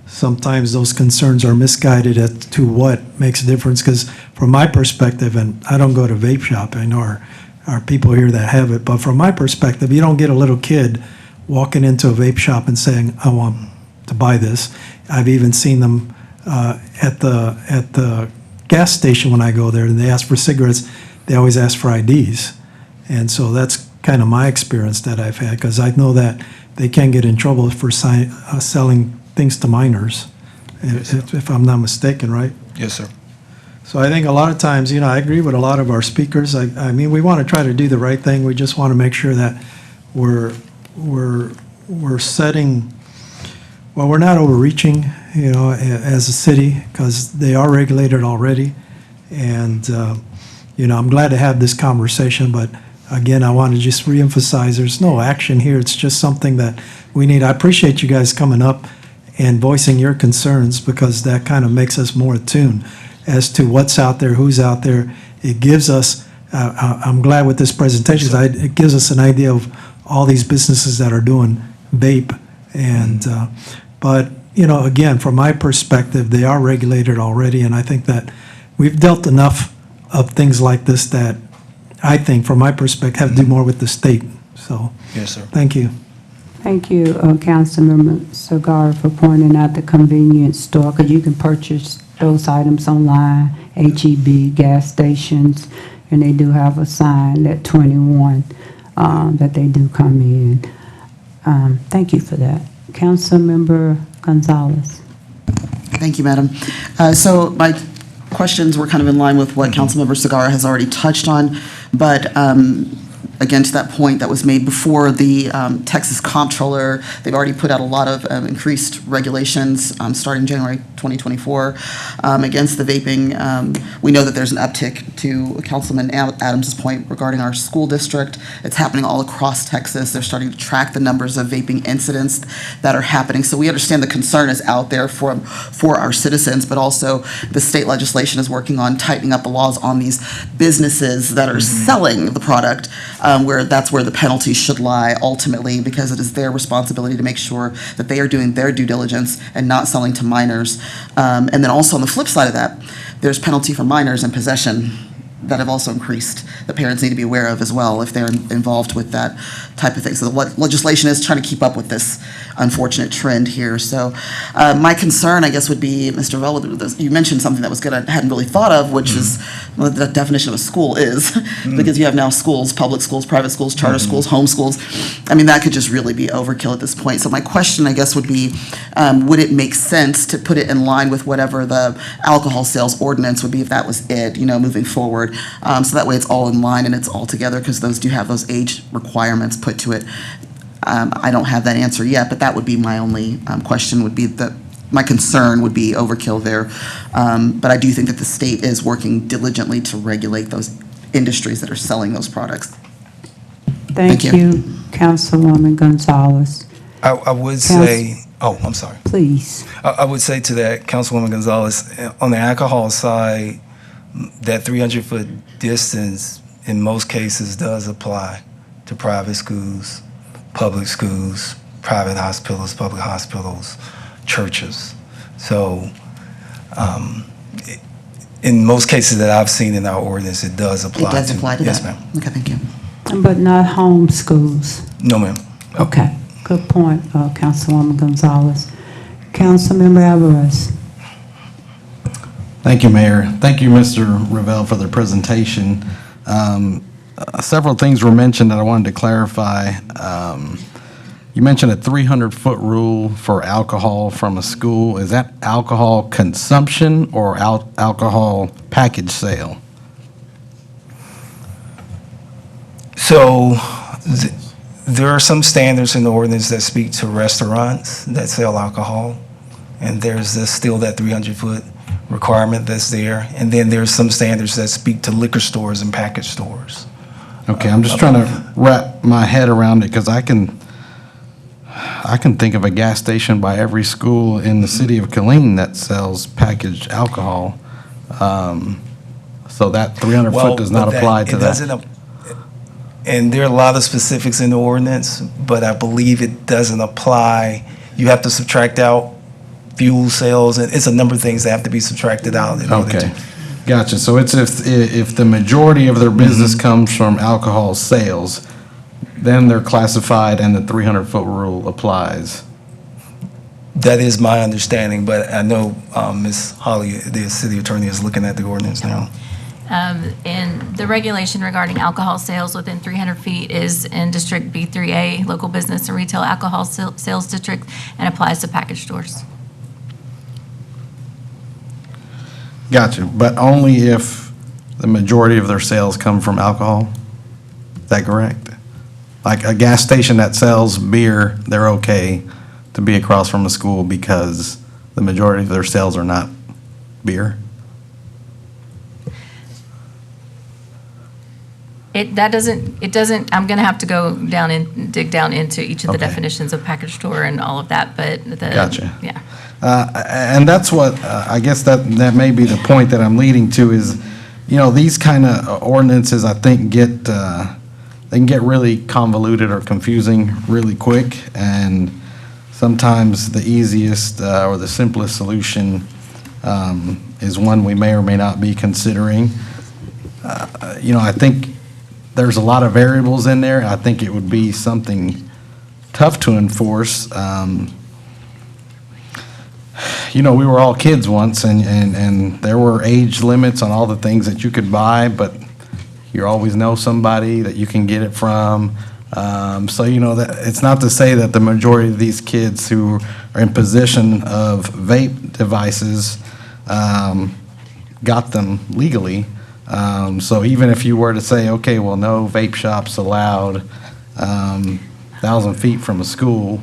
sometimes those concerns are misguided as to what makes a difference. Because from my perspective, and I don't go to vape shop, I know our people here that have it, but from my perspective, you don't get a little kid walking into a vape shop and saying, I want to buy this. I've even seen them at the gas station when I go there, and they ask for cigarettes, they always ask for IDs. And so that's kind of my experience that I've had, because I know that they can get in trouble for selling things to minors, if I'm not mistaken, right? Yes, sir. So I think a lot of times, you know, I agree with a lot of our speakers. I mean, we want to try to do the right thing. We just want to make sure that we're setting, well, we're not overreaching, you know, as a city, because they are regulated already. And, you know, I'm glad to have this conversation, but again, I want to just reemphasize, there's no action here. It's just something that we need. I appreciate you guys coming up and voicing your concerns, because that kind of makes us more attuned as to what's out there, who's out there. It gives us, I'm glad with this presentation, it gives us an idea of all these businesses that are doing vape. And, but, you know, again, from my perspective, they are regulated already, and I think that we've dealt enough of things like this that I think, from my perspective, have to do more with the state. So, Yes, sir. thank you. Thank you, Councilmember Sagara, for pointing out the convenience store, because you can purchase those items online, HEB, gas stations, and they do have a sign at 21 that they do come in. Thank you for that. Councilmember Gonzalez. Thank you, Madam. So my questions were kind of in line with what Councilmember Sagara has already touched on, but again, to that point that was made before, the Texas Comptroller, they've already put out a lot of increased regulations starting January 2024 against the vaping. We know that there's an uptick, to Councilman Adams' point regarding our school district. It's happening all across Texas. They're starting to track the numbers of vaping incidents that are happening. So we understand the concern is out there for our citizens, but also the state legislation is working on tightening up the laws on these businesses that are selling the product. Where that's where the penalties should lie ultimately, because it is their responsibility to make sure that they are doing their due diligence and not selling to minors. And then also on the flip side of that, there's penalty for minors in possession that have also increased, that parents need to be aware of as well if they're involved with that type of thing. So the legislation is trying to keep up with this unfortunate trend here. So my concern, I guess, would be, Mr. Vella, you mentioned something that was good I hadn't really thought of, which is what the definition of a school is, because you have now schools, public schools, private schools, charter schools, home schools. I mean, that could just really be overkill at this point. So my question, I guess, would be, would it make sense to put it in line with whatever the alcohol sales ordinance would be, if that was it, you know, moving forward? So that way it's all in line and it's all together, because those do have those age requirements put to it. I don't have that answer yet, but that would be my only question, would be that my concern would be overkill there. But I do think that the state is working diligently to regulate those industries that are selling those products. Thank you, Councilwoman Gonzalez. I would say, oh, I'm sorry. Please. I would say to that, Councilwoman Gonzalez, on the alcohol side, that 300-foot distance in most cases does apply to private schools, public schools, private hospitals, public hospitals, churches. So in most cases that I've seen in our ordinance, it does apply. It does apply to that? Yes, ma'am. Okay, thank you. But not home schools. No, ma'am. Okay, good point, Councilwoman Gonzalez. Councilmember Alvarez. Thank you, Mayor. Thank you, Mr. Ravel, for the presentation. Several things were mentioned that I wanted to clarify. You mentioned a 300-foot rule for alcohol from a school. Is that alcohol consumption or alcohol package sale? So there are some standards in the ordinance that speak to restaurants that sell alcohol, and there's still that 300-foot requirement that's there. And then there's some standards that speak to liquor stores and package stores. Okay, I'm just trying to wrap my head around it because I can think of a gas station by every school in the city of Killeen that sells packaged alcohol. So that 300-foot does not apply to that. And there are a lot of specifics in the ordinance, but I believe it doesn't apply. You have to subtract out fuel sales, and it's a number of things that have to be subtracted out in order Okay, to. gotcha. So it's if the majority of their business comes from alcohol sales, then they're classified and the 300-foot rule applies. That is my understanding, but I know Ms. Holly, the city attorney, is looking at the ordinance now. And the regulation regarding alcohol sales within 300 feet is in District B3A, Local Business and Retail Alcohol Sales District, and applies to package stores. Gotcha, but only if the majority of their sales come from alcohol? Is that correct? Like a gas station that sells beer, they're okay to be across from a school because the majority of their sales are not beer? It doesn't, I'm going to have to go down and dig down into each of the Okay. definitions of package store and all of that, but Gotcha. yeah. And that's what, I guess that may be the point that I'm leading to is, these kind of ordinances, I think, they can get really convoluted or confusing really quick. And sometimes the easiest or the simplest solution is one we may or may not be considering. I think there's a lot of variables in there. I think it would be something tough to enforce. We were all kids once, and there were age limits on all the things that you could buy, but you always know somebody that you can get it from. That it's not to say that the majority of these kids who are in possession of vape devices got them legally. So even if you were to say, okay, well, no vape shops allowed 1,000 feet from a school,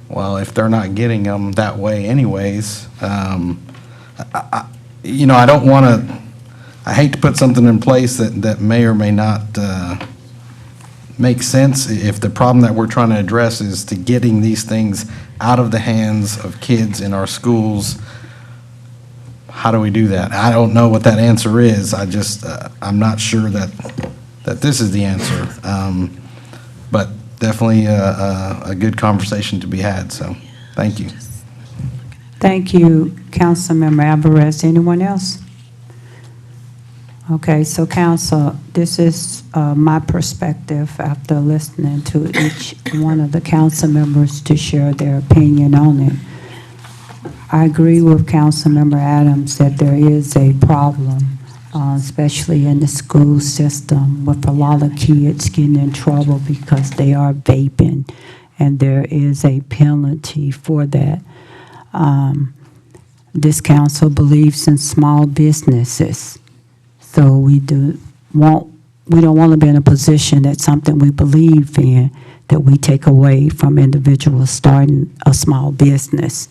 well, if they're not getting them that way anyways, I don't want to, I hate to put something in place that may or may not make sense if the problem that we're trying to address is to getting these things out of the hands of kids in our schools. How do we do that? I don't know what that answer is. I'm not sure that this is the answer. But definitely a good conversation to be had, so thank you. Thank you, Councilmember Alvarez. Anyone else? Okay, so council, this is my perspective after listening to each one of the council members to share their opinion on it. I agree with Councilmember Adams that there is a problem, especially in the school system, with a lot of kids getting in trouble because they are vaping, and there is a penalty for that. This council believes in small businesses, so we don't want to be in a position that something we believe in that we take away from individuals starting a small business.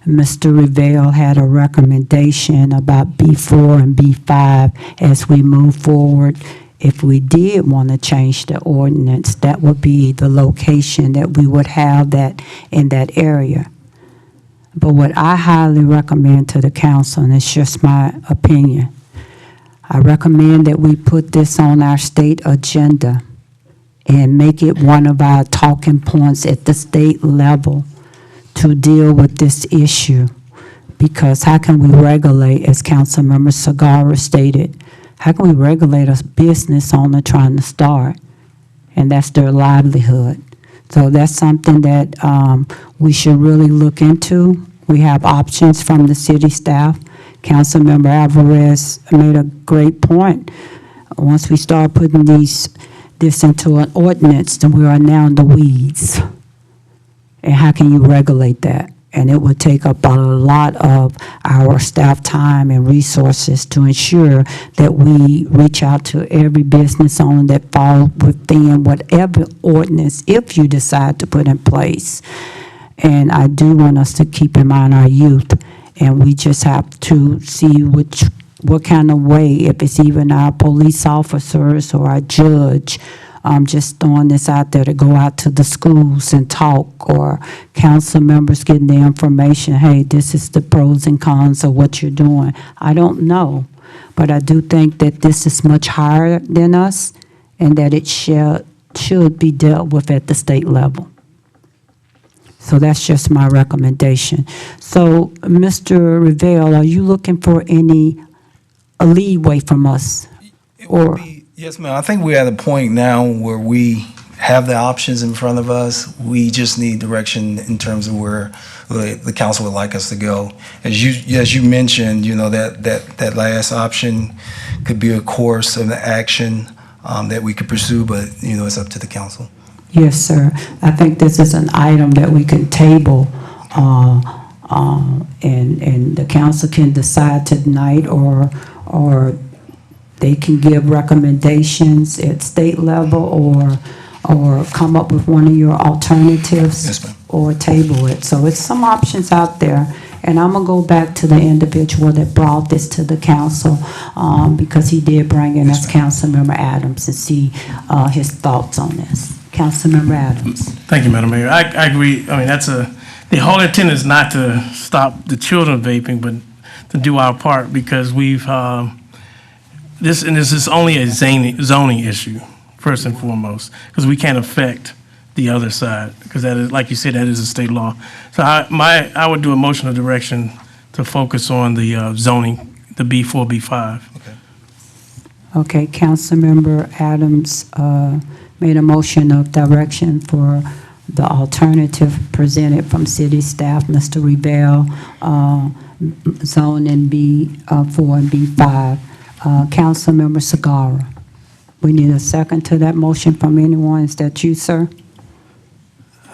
Mr. Revelle had a recommendation about B4 and B5 as we move forward. If we did want to change the ordinance, that would be the location that we would have that in that area. But what I highly recommend to the council, and it's just my opinion, I recommend that we put this on our state agenda and make it one of our talking points at the state level to deal with this issue. Because how can we regulate, as Councilmember Segarra stated, how can we regulate a business owner trying to start? And that's their livelihood. So that's something that we should really look into. We have options from the city staff. Councilmember Alvarez made a great point. Once we start putting this into an ordinance, then we are now in the weeds. And how can you regulate that? And it would take up a lot of our staff time and resources to ensure that we reach out to every business owner that falls within whatever ordinance, if you decide to put in place. And I do want us to keep in mind our youth, and we just have to see what kind of way, if it's even our police officers or our judge, just throwing this out there to go out to the schools and talk, or council members getting the information, hey, this is the pros and cons of what you're doing. I don't know, but I do think that this is much higher than us, and that it should be dealt with at the state level. So that's just my recommendation. So, Mr. Revelle, are you looking for any leeway from us? Or Yes, ma'am. I think we're at a point now where we have the options in front of us. We just need direction in terms of where the council would like us to go. As you mentioned, that last option could be a course of action that we could pursue, but, it's up to the council. Yes, sir. I think this is an item that we can table, and the council can decide tonight, or they can give recommendations at state level, or come up with one of your alternatives. Yes, ma'am. Or table it. So it's some options out there. And I'm gonna go back to the individual that brought this to the council, because he did bring in us Councilmember Adams, and see his thoughts on this. Councilmember Adams. Thank you, Madam Mayor. I agree. I mean, the whole intent is not to stop the children vaping, but to do our part, because this is only a zoning issue, first and foremost, because we can't affect the other side, because that is, like you said, that is a state law. So I would do a motion of direction to focus on the zoning, the B4, B5. Okay, Councilmember Adams made a motion of direction for the alternative presented from city staff, Mr. Revelle, zoning B4 and B5. Councilmember Sagara. We need a second to that motion from anyone. Is that you, sir?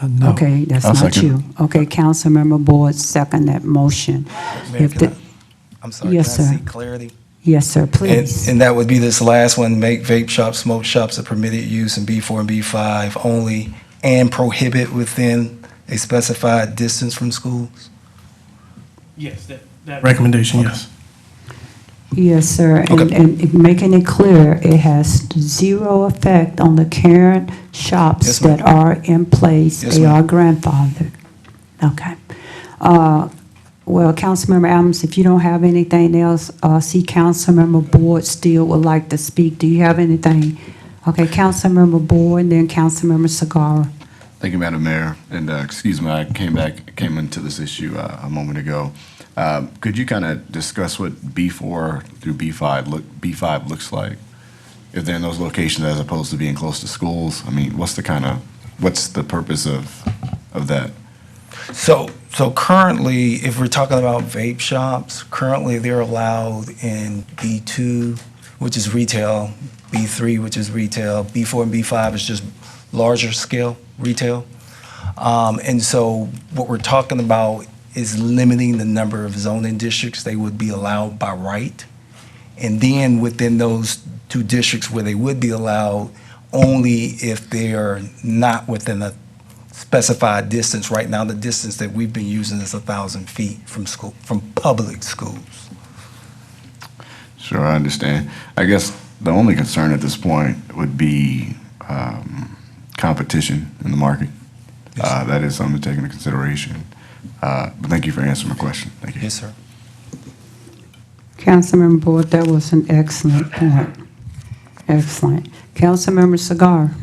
No. Okay, that's I'll not second. you. Okay, Councilmember Boyd, second that motion. Mayor, If the- I'm sorry, Yes, can I sir. seek clarity? Yes, sir, please. And that would be this last one, make vape shops, smoke shops a permitted use in B4 and B5 only, and prohibit within a specified distance from schools? Yes, that recommendation, yes. Yes, sir. Okay. And making it clear, it has zero effect on the current shops Yes, ma'am. that are in place. Yes, They ma'am. are grandfathered. Okay. Well, Councilmember Adams, if you don't have anything else, see Councilmember Boyd still would like to speak. Do you have anything? Okay, Councilmember Boyd, and then Councilmember Sagara. Thank you, Madam Mayor. And excuse me, I came into this issue a moment ago. Could you kind of discuss what B4 through B5 looks like? If they're in those locations as opposed to being close to schools? I mean, what's the purpose of that? So currently, if we're talking about vape shops, currently they're allowed in B2, which is retail, B3, which is retail, B4 and B5 is just larger scale retail. And so what we're talking about is limiting the number of zoning districts they would be allowed by right. And then within those two districts where they would be allowed, only if they are not within a specified distance. Right now, the distance that we've been using is 1,000 feet from public schools. Sure, I understand. I guess the only concern at this point would be competition in the market. That is something to take into consideration. But thank you for answering my question. Thank you. Yes, sir. Councilmember Boyd, that was an excellent point. Excellent. Councilmember Sagar.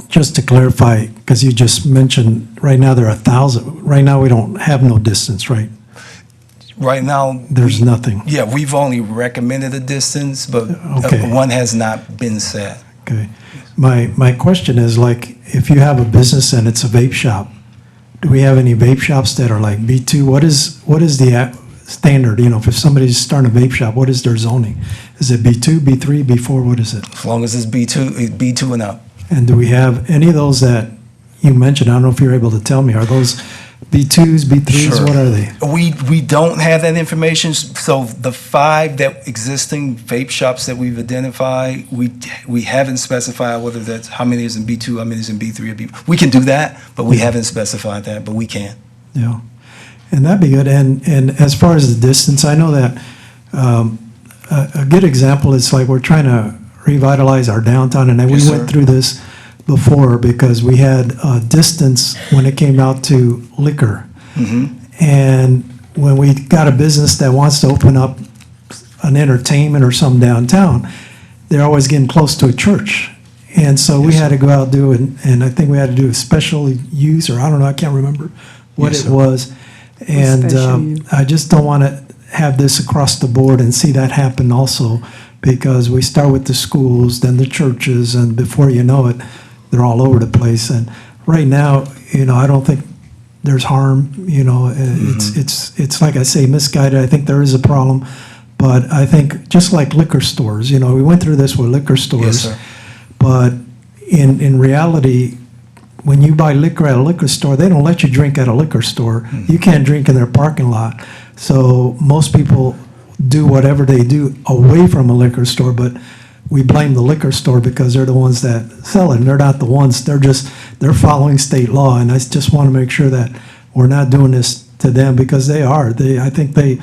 Just to clarify, because you just mentioned, right now there are 1,000, right now we don't have no distance, right? Right now. There's nothing. Yeah, we've only recommended a distance, but Okay. one has not been set. Okay. My question is, like, if you have a business and it's a vape shop, do we have any vape shops that are like B2? What is the standard? You know, if somebody's starting a vape shop, what is their zoning? Is it B2, B3, B4, what is it? As long as it's B2 and up. And do we have any of those that you mentioned? I don't know if you're able to tell me. Are those B2s, B3s? Sure. What are they? We don't have that information, so the 5 that existing vape shops that we've identified, we haven't specified whether that's, how many is in B2, how many is in B3 or B. We can do that, but we haven't specified that, but we can. Yeah, and that'd be good. And as far as the distance, I know that a good example is like we're trying to revitalize our downtown, and we Yes, sir. went through this before because we had distance when it came out to liquor. And when we got a business that wants to open up an entertainment or something downtown, they're always getting close to a church. And so we had to go out and do it, and I think we had to do a special use, or I don't know, I can't remember what Yes, it sir. was. And Special use. I just don't want to have this across the board and see that happen also, because we start with the schools, then the churches, and before you know it, they're all over the place. And right now, you know, I don't think there's harm, you know, it's like I say, misguided. I think there is a problem. But I think just like liquor stores, you know, we went through this with liquor stores. sir. But in reality, when you buy liquor at a liquor store, they don't let you drink at a liquor store. You can't drink in their parking lot. So most people do whatever they do away from a liquor store, but we blame the liquor store because they're the ones that sell it, and they're not the ones, they're following state law, and I just want to make sure that we're not doing this to them, because they are. I think they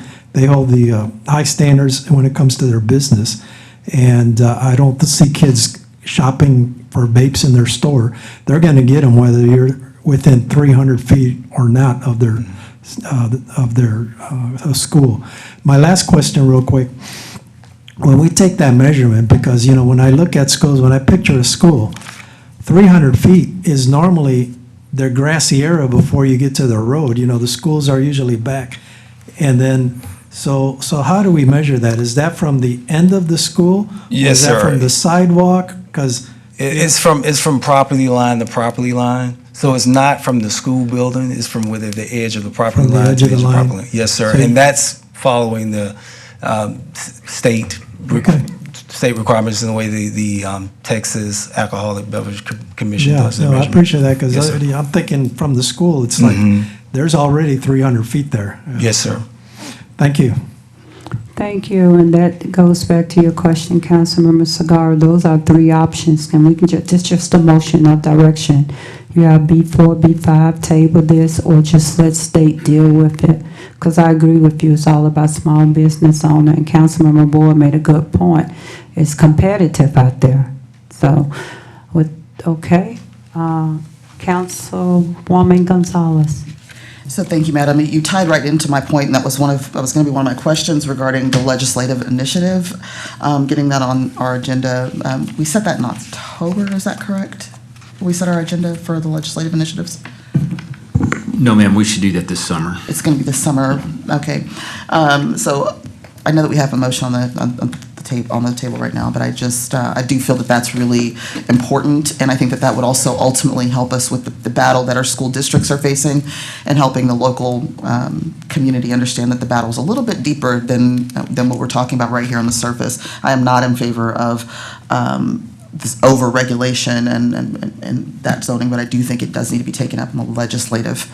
hold the high standards when it comes to their business, and I don't see kids shopping for vapes in their store. They're going to get them whether you're within 300 feet or not of their school. My last question real quick. When we take that measurement, because, you know, when I look at schools, when I picture a school, 300 feet is normally their grassy area before you get to the road. You know, the schools are usually back. And then, so how do we measure that? Is that from the end of the school? Yes, Or is that sir. from the sidewalk? Because It's from property line to property line. So it's not from the school building, it's from where the edge of the property From the line edge to of the line. property line. Yes, sir. So- And that's following the state Okay. state requirements in the way the Texas Alcoholic Beverage Commission Yeah, does their no, I measurement. appreciate that, because Yes, sir. I'm thinking from the school, it's like, there's already 300 feet there. Yes, sir. Thank you. Thank you, and that goes back to your question, Councilmember Cigar. Those are 3 options, and we can it's just a motion of direction. You have B4, B5, table this, or just let state deal with it. Because I agree with you, it's all about small business owner, and Councilmember Boyd made a good point. It's competitive out there. So, okay, Councilwoman Gonzalez. So thank you, Madam. You tied right into my point, and that was going to be one of my questions regarding the legislative initiative, getting that on our agenda. We set that in October, is that correct? We set our agenda for the legislative initiatives? No, ma'am, we should do that this summer. It's going to be this summer, okay. So I know that we have a motion on the table right now, but I just, I do feel that that's really important, and I think that that would also ultimately help us with the battle that our school districts are facing, and helping the local community understand that the battle is a little bit deeper than what we're talking about right here on the surface. I am not in favor of this over-regulation and that zoning, but I do think it does need to be taken up on the legislative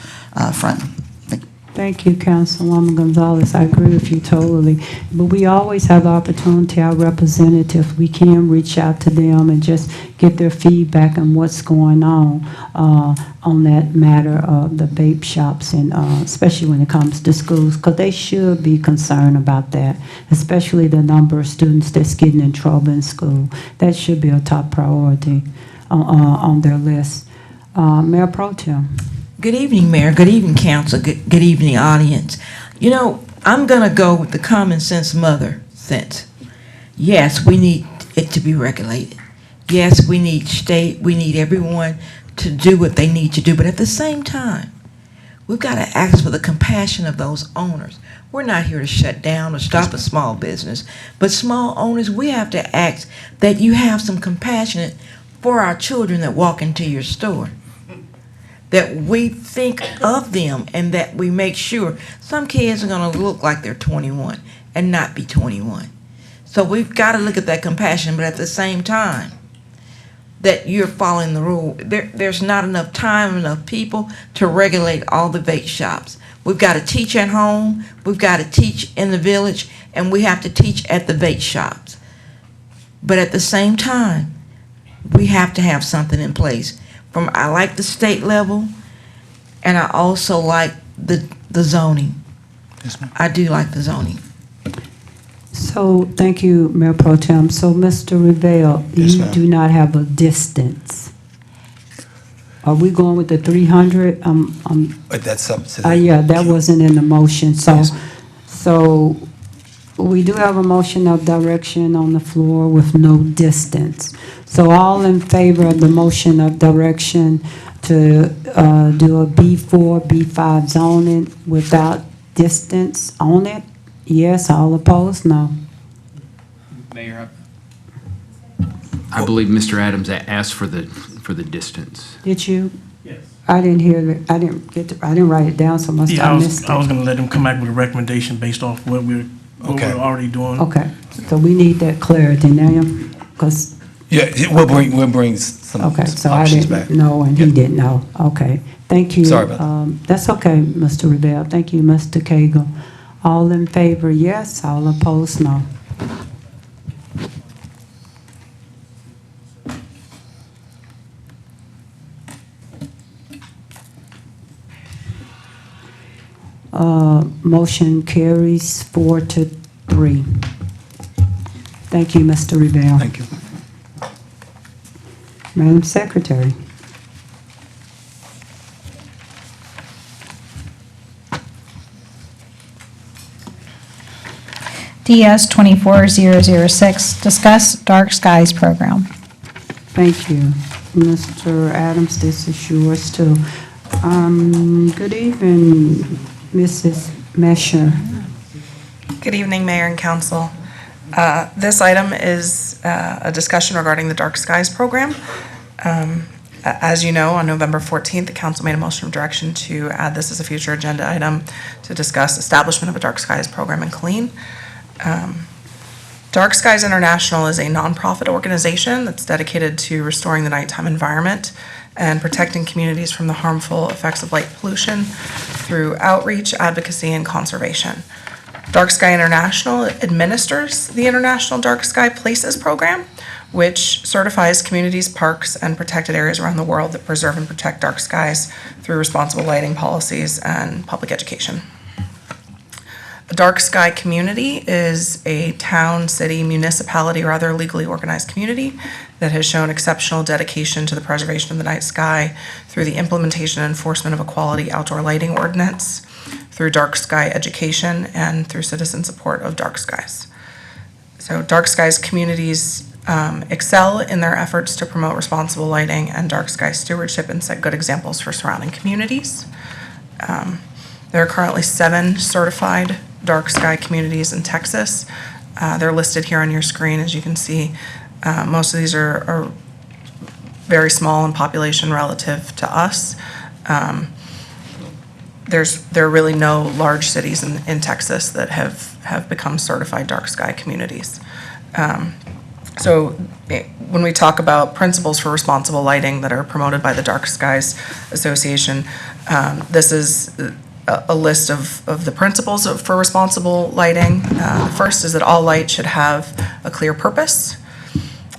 front. Thank you. Thank you, Councilwoman Gonzalez. I agree with you totally. But we always have the opportunity, our representatives, we can reach out to them and just get their feedback on what's going on that matter of the vape shops, and especially when it comes to schools, because they should be concerned about that, especially the number of students that's getting in trouble in school. That should be a top priority on their list. Mayor Pro Tem. Good evening, Mayor. Good evening, Council. Good evening, audience. You know, I'm going to go with the common sense mother sense. Yes, we need it to be regulated. Yes, we need everyone to do what they need to do. But at the same time, we've got to ask for the compassion of those owners. We're not here to shut down or stop a small business. But small owners, we have to ask that you have some compassion for our children that walk into your store. that we think of them and that we make sure some kids are going to look like they're 21 and not be 21. So we've got to look at that compassion, but at the same time, that you're following the rule. There's not enough time, enough people to regulate all the vape shops. We've got to teach at home, we've got to teach in the village, and we have to teach at the vape shops. But at the same time, we have to have something in place. I like the state level, and I also like the zoning. Yes, ma'am. I do like the zoning. So, thank you, Mayor Pro Tem. So, Mr. Revelle, Yes, you ma'am. do not have a distance. Are we going with the 300? But that's up to the. Yeah, that wasn't in the motion, so, Yes. so we do have a motion of direction on the floor with no distance. So all in favor of the motion of direction to do a B4, B5 zoning without distance on it? Yes, all opposed, no. Mayor, I believe Mr. Adams asked for the distance. Did you? Yes. I didn't hear it, I didn't write it down, so must Yeah, have missed I was it. gonna let them come back with a recommendation based off what we're Okay. already doing. Okay, so we need that clarity now, because, Yeah, we'll bring some okay, so I options back. didn't know and he didn't know. Okay, thank you. Sorry about that. That's okay, Mr. Revelle. Thank you, Mr. Cagle. All in favor, yes. All opposed, no. Motion carries 4-3. Thank you, Mr. Revelle. Thank you. Madam Secretary. DS 24006, discuss dark skies program. Thank you. Mr. Adams, this is yours too. Good evening, Mrs. Mesher. Good evening, Mayor and Council. This item is a discussion regarding the Dark Skies program. As you know, on November 14th, the council made a motion of direction to add this as a future agenda item to discuss establishment of a Dark Skies program in Killeen. Dark Skies International is a nonprofit organization that's dedicated to restoring the nighttime environment and protecting communities from the harmful effects of light pollution through outreach, advocacy, and conservation. Dark Sky International administers the International Dark Sky Places program, which certifies communities, parks, and protected areas around the world that preserve and protect dark skies through responsible lighting policies and public education. A dark sky community is a town, city, municipality, or other legally organized community that has shown exceptional dedication to the preservation of the night sky through the implementation and enforcement of a quality outdoor lighting ordinance, through dark sky education, and through citizen support of dark skies. So dark skies communities excel in their efforts to promote responsible lighting and dark sky stewardship and set good examples for surrounding communities. There are currently 7 certified dark sky communities in Texas. They're listed here on your screen, as you can see. Most of these are very small in population relative to us. There are really no large cities in Texas that have become certified dark sky communities. So when we talk about principles for responsible lighting that are promoted by the Dark Skies Association, this is a list of the principles for responsible lighting. The first is that all light should have a clear purpose.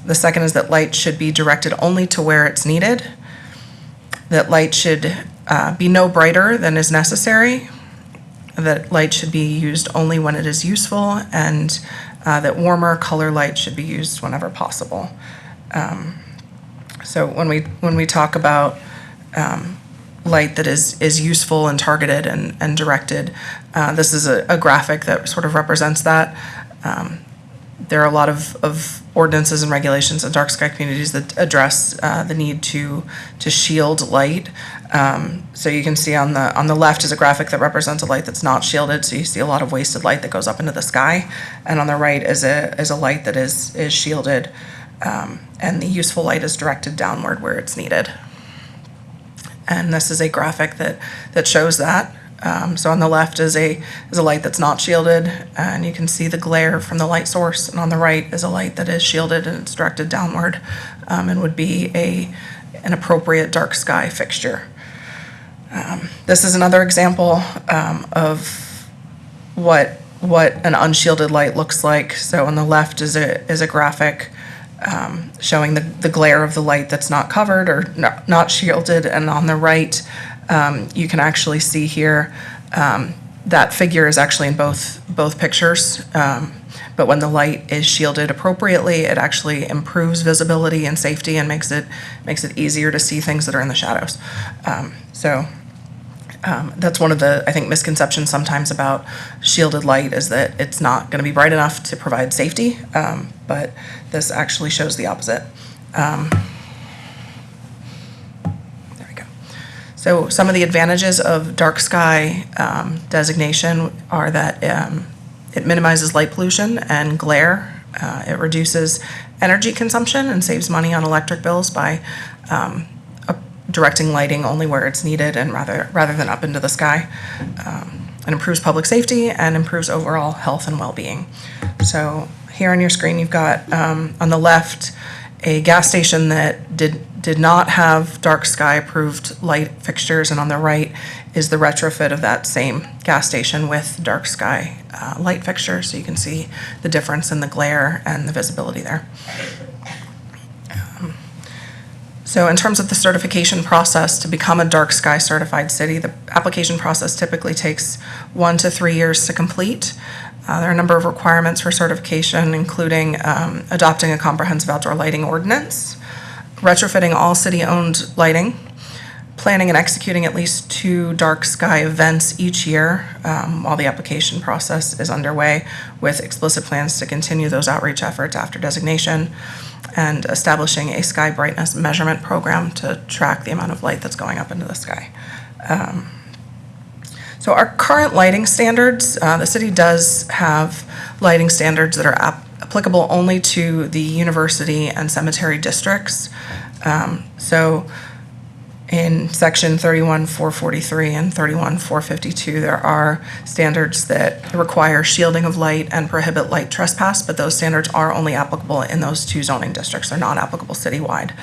The second is that light should be directed only to where it's needed. That light should be no brighter than is necessary. That light should be used only when it is useful, and that warmer color light should be used whenever possible. So when we talk about light that is useful and targeted and directed, this is a graphic that sort of represents that. There are a lot of ordinances and regulations in dark sky communities that address the need to shield light. So you can see on the left is a graphic that represents a light that's not shielded. So you see a lot of wasted light that goes up into the sky, and on the right is a light that is shielded, and the useful light is directed downward where it's needed. And this is a graphic that shows that. So on the left is a light that's not shielded, and you can see the glare from the light source. And on the right is a light that is shielded and it's directed downward, and would be an appropriate dark sky fixture. This is another example of what an unshielded light looks like. So on the left is a graphic showing the glare of the light that's not covered or not shielded, and on the right you can actually see here that figure is actually in both pictures. But when the light is shielded appropriately, it actually improves visibility and safety and makes it easier to see things that are in the shadows. That's one of the, I think, misconceptions sometimes about shielded light, is that it's not going to be bright enough to provide safety, but this actually shows the opposite. There we go. So some of the advantages of dark sky designation are that it minimizes light pollution and glare. It reduces energy consumption and saves money on electric bills by directing lighting only where it's needed and rather than up into the sky. It improves public safety and improves overall health and well-being. So here on your screen, you've got on the left a gas station that did not have dark sky approved light fixtures, and on the right is the retrofit of that same gas station with dark sky light fixtures. So you can see the difference in the glare and the visibility there. So in terms of the certification process to become a dark sky certified city, the application process typically takes 1 to 3 years to complete. There are a number of requirements for certification, including adopting a comprehensive outdoor lighting ordinance, retrofitting all city-owned lighting, planning and executing at least 2 dark sky events each year while the application process is underway, with explicit plans to continue those outreach efforts after designation, and establishing a sky brightness measurement program to track the amount of light that's going up into the sky. So our current lighting standards, the city does have lighting standards that are applicable only to the university and cemetery districts. So in section 31.443 and 31.452, there are standards that require shielding of light and prohibit light trespass, but those standards are only applicable in those 2 zoning districts. They're not applicable citywide.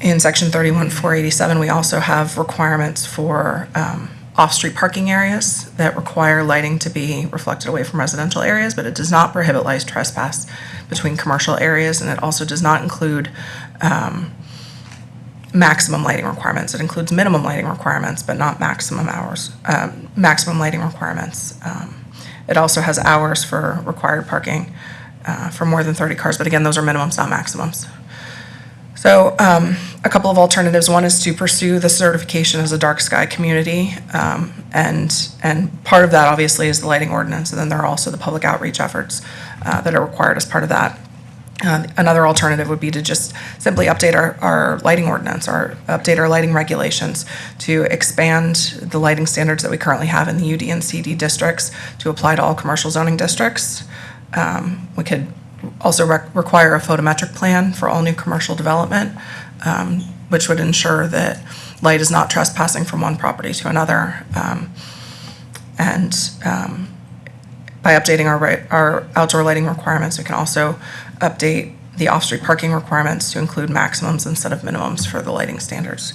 In section 31.487, we also have requirements for off-street parking areas that require lighting to be reflected away from residential areas, but it does not prohibit light trespass between commercial areas, and it also does not include maximum lighting requirements. It includes minimum lighting requirements, but not maximum lighting requirements. It also has hours for required parking for more than 30 cars, but again, those are minimums, not maximums. So a couple of alternatives. One is to pursue the certification as a dark sky community, and part of that obviously is the lighting ordinance, and then there are also the public outreach efforts that are required as part of that. Another alternative would be to just simply update our lighting ordinance or update our lighting regulations to expand the lighting standards that we currently have in the UD and CD districts to apply to all commercial zoning districts. We could also require a photometric plan for all new commercial development, which would ensure that light is not trespassing from one property to another. By updating our outdoor lighting requirements, we can also update the off-street parking requirements to include maximums instead of minimums for the lighting standards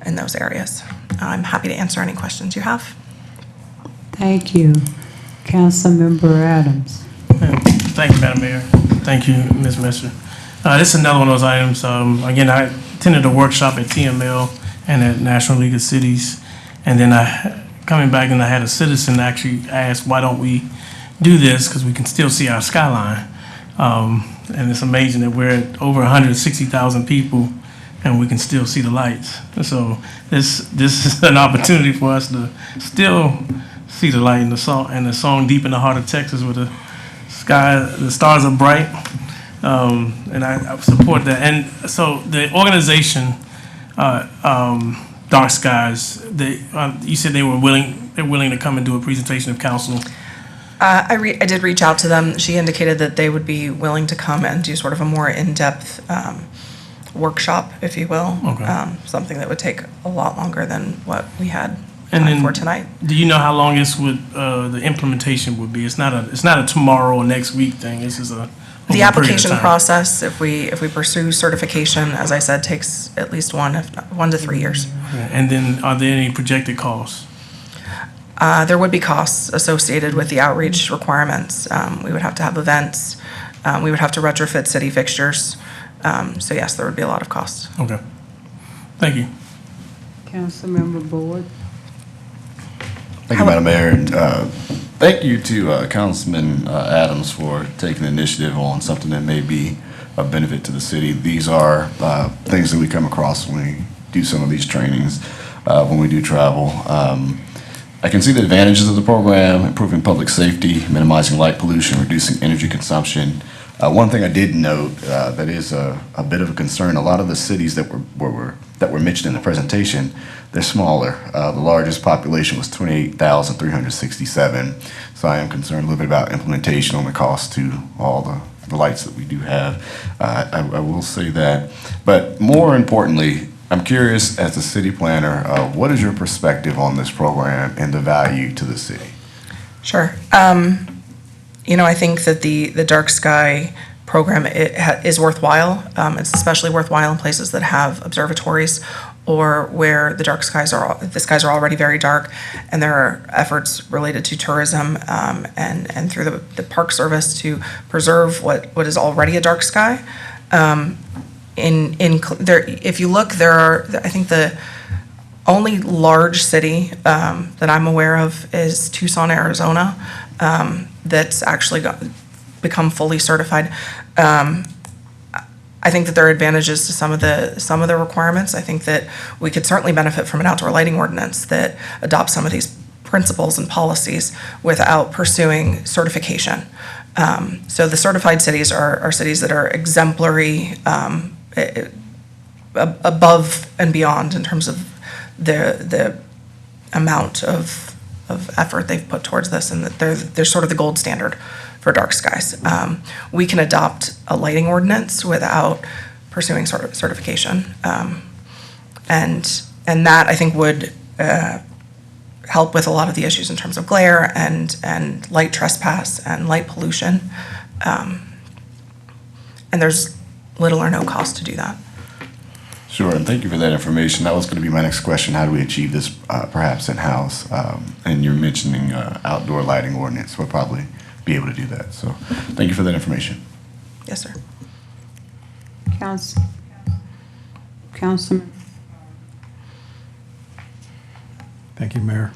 in those areas. I'm happy to answer any questions you have. Thank you. Councilmember Adams. Thank you, Madam Mayor. Thank you, Ms. Messer. This is another one of those items. Again, I attended a workshop at TML and at National League of Cities, and then coming back and I had a citizen actually ask, why don't we do this? Because we can still see our skyline. And it's amazing that we're at over 160,000 people and we can still see the lights. So this is an opportunity for us to still see the light in the song Deep in the Heart of Texas, where the stars are bright. And I support that. And so the organization, Dark Skies, you said they're willing to come and do a presentation of council. I did reach out to them. She indicated that they would be willing to come and do sort of a more in-depth workshop, if you will. Okay. Something that would take a lot longer than what we had And then, for tonight. do you know how long this would, the implementation would be? It's not a tomorrow or next week thing. This is a over a The period of application time. process, if we pursue certification, as I said, takes at least 1 to 3 years. And then, are there any projected costs? There would be costs associated with the outreach requirements. We would have to have events. We would have to retrofit city fixtures. So yes, there would be a lot of costs. Okay. Thank you. Councilmember Boyd. Thank you, Madam Mayor. And, thank you to Councilman Adams for taking the initiative on something that may be of benefit to the city. These are things that we come across when we do some of these trainings, when we do travel. I can see the advantages of the program: improving public safety, minimizing light pollution, reducing energy consumption. One thing I did note that is a bit of a concern: a lot of the cities that were mentioned in the presentation, they're smaller. The largest population was 28,367. So I am concerned a little bit about implementation on the cost to all the lights that we do have. I will say that. But more importantly, I'm curious, as a city planner, what is your perspective on this program and the value to the city? Sure. I think that the dark sky program is worthwhile. It's especially worthwhile in places that have observatories or where the skies are already very dark, and there are efforts related to tourism and through the Park Service to preserve what is already a dark sky. If you look, there are, I think the only large city that I'm aware of is Tucson, Arizona, that's actually become fully certified. I think that there are advantages to some of the requirements. I think that we could certainly benefit from an outdoor lighting ordinance that adopts some of these principles and policies without pursuing certification. So the certified cities are cities that are exemplary, above and beyond in terms of the amount of effort they've put towards this, and that they're sort of the gold standard for dark skies. We can adopt a lighting ordinance without pursuing certification, and that I think would help with a lot of the issues in terms of glare and light trespass and light pollution, and there's little or no cost to do that. Sure, and thank you for that information. That was going to be my next question. How do we achieve this perhaps in-house? And you're mentioning outdoor lighting ordinance. We'll probably be able to do that. So thank you for that information. Yes, sir. Councilman. Thank you, Mayor.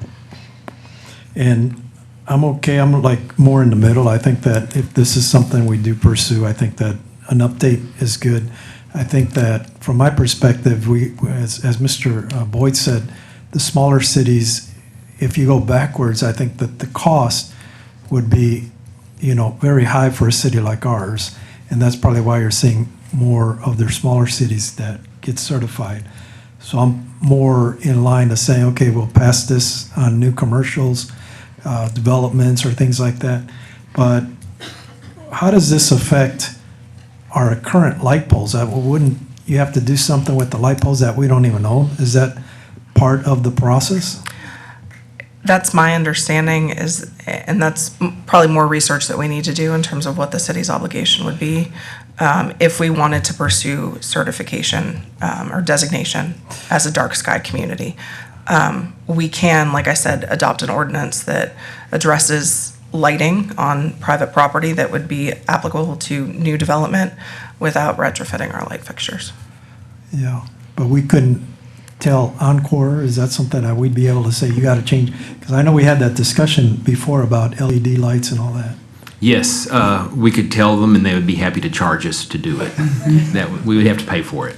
And I'm okay, I'm like more in the middle. I think that if this is something we do pursue, I think that an update is good. I think that from my perspective, as Mr. Boyd said, the smaller cities, if you go backwards, I think that the cost would be, very high for a city like ours. And that's probably why you're seeing more of their smaller cities that get certified. So I'm more in line to saying, okay, we'll pass this on new commercials, developments or things like that. But how does this affect our current light poles? Wouldn't you have to do something with the light poles that we don't even own? Is that part of the process? That's my understanding, and that's probably more research that we need to do in terms of what the city's obligation would be if we wanted to pursue certification or designation as a dark sky community. We can, like I said, adopt an ordinance that addresses lighting on private property that would be applicable to new development without retrofitting our light fixtures. Yeah, but we couldn't tell Encore, is that something that we'd be able to say, you got to change? Because I know we had that discussion before about LED lights and all that. Yes, we could tell them, and they would be happy to charge us to do it. That we would have to pay for it.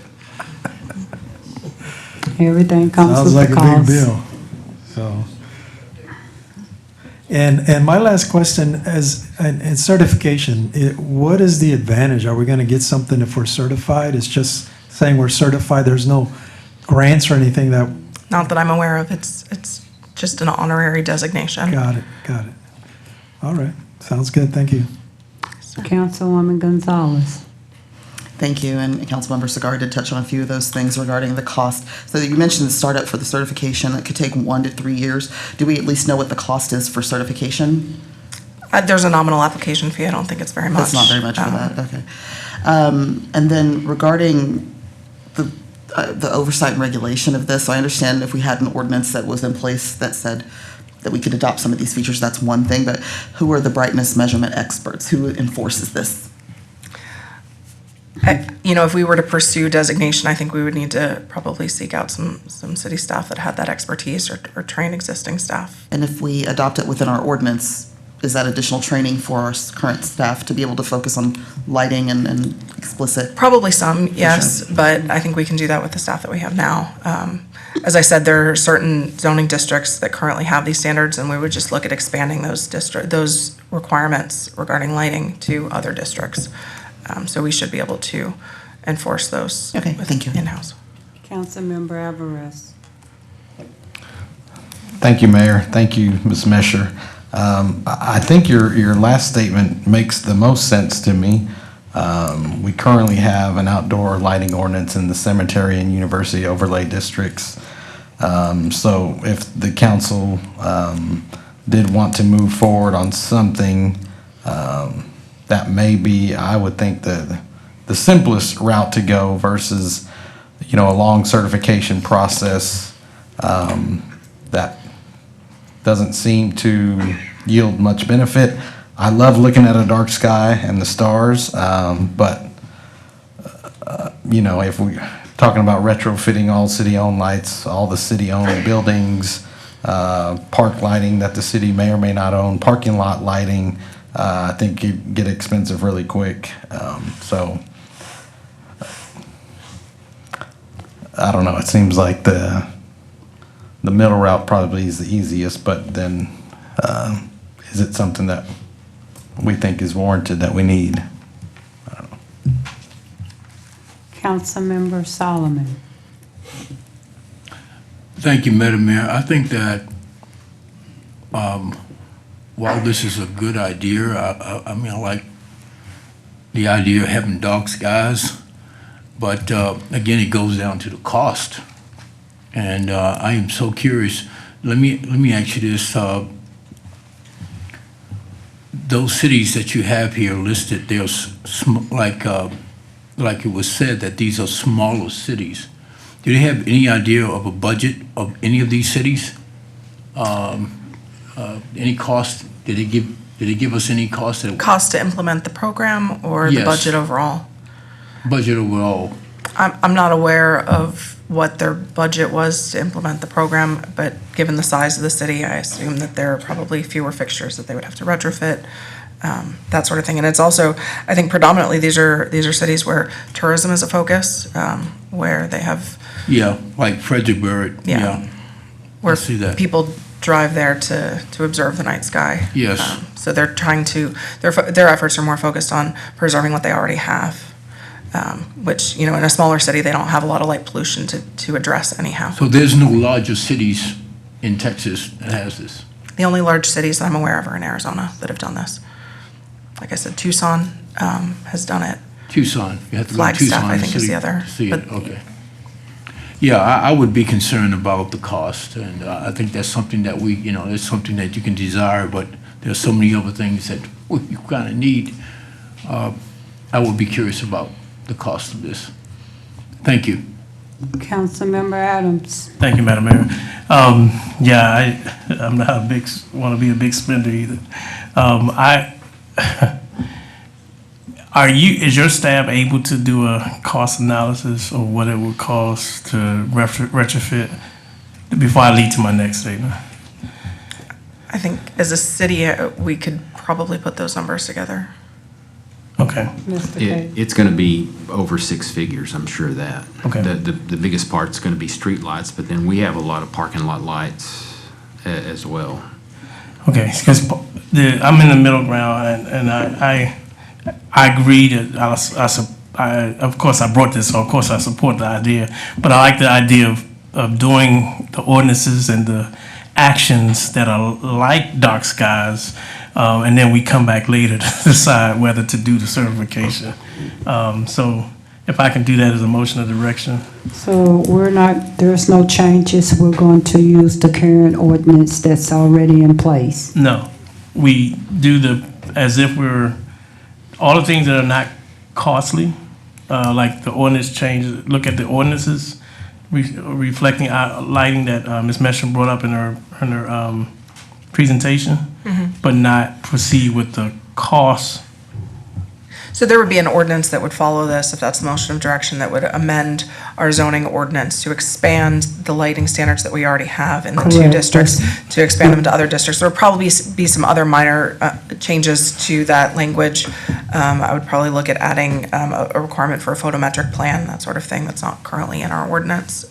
Everything comes Sounds with like a a cost. big bill. So, and my last question is, in certification, what is the advantage? Are we going to get something if we're certified? It's just saying we're certified. There's no grants or anything that. Not that I'm aware of. It's just an honorary designation. Got it. All right. Sounds good. Thank you. Councilwoman Gonzalez. Thank you, and Councilmember Cigar did touch on a few of those things regarding the cost. So you mentioned the startup for the certification, that could take 1 to 3 years. Do we at least know what the cost is for certification? There's a nominal application fee. I don't think it's very much. That's not very much for that, okay. And then regarding the oversight and regulation of this, I understand if we had an ordinance that was in place that said that we could adopt some of these features, that's one thing, but who are the brightness measurement experts? Who enforces this? If we were to pursue designation, I think we would need to probably seek out some city staff that had that expertise or train existing staff. And if we adopt it within our ordinance, is that additional training for our current staff to be able to focus on lighting and explicit? Probably some, yes, but I think we can do that with the staff that we have now. As I said, there are certain zoning districts that currently have these standards, and we would just look at expanding those requirements regarding lighting to other districts. So we should be able to enforce those. Okay, thank you. In-house. Councilmember Alvarez. Thank you, Mayor. Thank you, Ms. Mesher. I think your last statement makes the most sense to me. We currently have an outdoor lighting ordinance in the cemetery and university overlay districts. So if the council did want to move forward on something, that may be, I would think, the simplest route to go versus, a long certification process that doesn't seem to yield much benefit. I love looking at a dark sky and the stars, but if we're talking about retrofitting all city-owned lights, all the city-owned buildings, park lighting that the city may or may not own, parking lot lighting, I think it'd get expensive really quick. So I don't know. It seems like the middle route probably is the easiest, but then is it something that we think is warranted that we need? I don't know. Councilmember Solomon. Thank you, Madam Mayor. I think that while this is a good idea, I like the idea of having dark skies, but again, it goes down to the cost. And I am so curious. Let me ask you this: those cities that you have here listed, they're like it was said that these are smaller cities. Do they have any idea of a budget of any of these cities? Any cost? Did they give us any cost? Cost to implement the program or the Yes. budget overall? Budget overall. I'm not aware of what their budget was to implement the program, but given the size of the city, I assume that there are probably fewer fixtures that they would have to retrofit, that sort of thing. And it's also, I think predominantly these are cities where tourism is a focus, where they have. Yeah, like Fredericksburg. Yeah. I Where see that. people drive there to observe the night sky. Yes. So they're trying to, their efforts are more focused on preserving what they already have, which, in a smaller city, they don't have a lot of light pollution to address anyhow. So there's no larger cities in Texas that has this? The only large cities that I'm aware of are in Arizona that have done this. Like I said, Tucson has done it. Tucson. You have to go to Flagstaff, Tucson I to think, is the other. see it, But- okay. Yeah, I would be concerned about the cost, and I think that's something that it's something that you can desire, but there's so many other things that you kind of need. I would be curious about the cost of this. Thank you. Councilmember Adams. Thank you, Madam Mayor. I'm not want to be a big spender either. Is your staff able to do a cost analysis of what it would cost to retrofit? Before I lead to my next statement. I think as a city, we could probably put those numbers together. Okay. It's going to be over six figures, I'm sure of that. Okay. The biggest part's going to be street lights, but then we have a lot of parking lot lights as well. Okay, because I'm in the middle ground, and I agree that of course I brought this, so of course I support the idea, but I like the idea of doing the ordinances and the actions that are like dark skies, and then we come back later to decide whether to do the certification. So if I can do that as a motion of direction. So there's no changes. We're going to use the current ordinance that's already in place. No, we do as if all the things that are not costly, like the ordinance changes, look at the ordinances, reflecting lighting that Ms. Mesham brought up in her presentation, but not proceed with the cost. So there would be an ordinance that would follow this, if that's the motion of direction, that would amend our zoning ordinance to expand the lighting standards that we already have in the two Correct. districts, to expand them to other districts. There would probably be some other minor changes to that language. I would probably look at adding a requirement for a photometric plan, that sort of thing, that's not currently in our ordinance.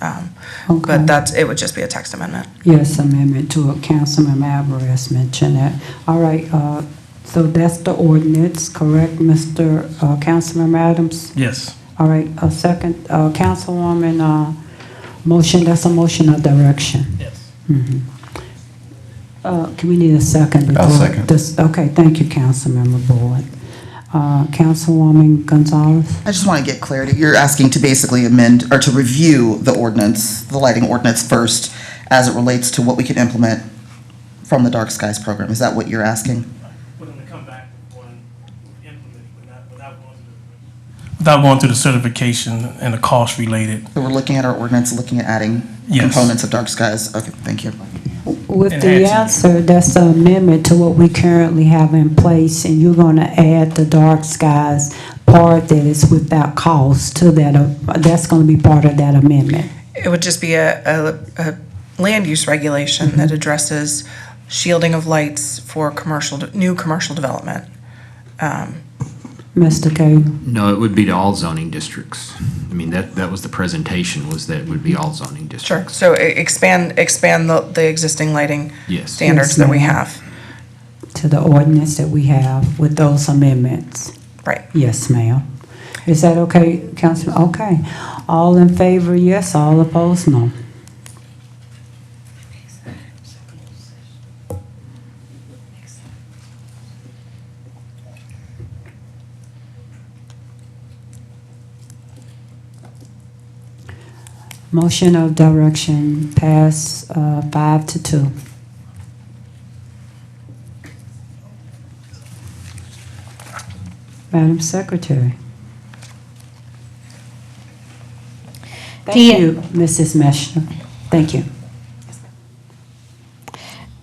Okay. But it would just be a text amendment. Yes, amendment to it. Councilman Alvarez mentioned that. All right, so that's the ordinance, correct, Mr. Councilman Adams? Yes. All right, a second, Councilwoman, motion, that's a motion of direction. Yes. Can we need a second? I'll second. Okay, thank you, Councilmember Boyd. Councilwoman Gonzalez? I just want to get clarity. You're asking to basically amend or to review the ordinance, the lighting ordinance first, as it relates to what we can implement from the Dark Skies program. Is that what you're asking? Without going through the certification and the cost related. So we're looking at our ordinance, looking at adding Yes. components of Dark Skies. Okay, thank you. With the answer, that's an amendment to what we currently have in place, and you're going to add the dark skies part that is without cost to that. That's going to be part of that amendment. It would just be a land use regulation that addresses shielding of lights for new commercial development. Mr. Cagle? No, it would be to all zoning districts. I mean, that was the presentation, was that it would be all zoning districts. Sure, so expand the existing lighting Yes. standards Yes, that we ma'am. have. To the ordinance that we have with those amendments. Right. Yes, ma'am. Is that okay, Councilman? Okay. All in favor, yes. All opposed, no. Motion of direction pass 5-2. Madam Secretary. Thank you, Mrs. Meshner. Thank you.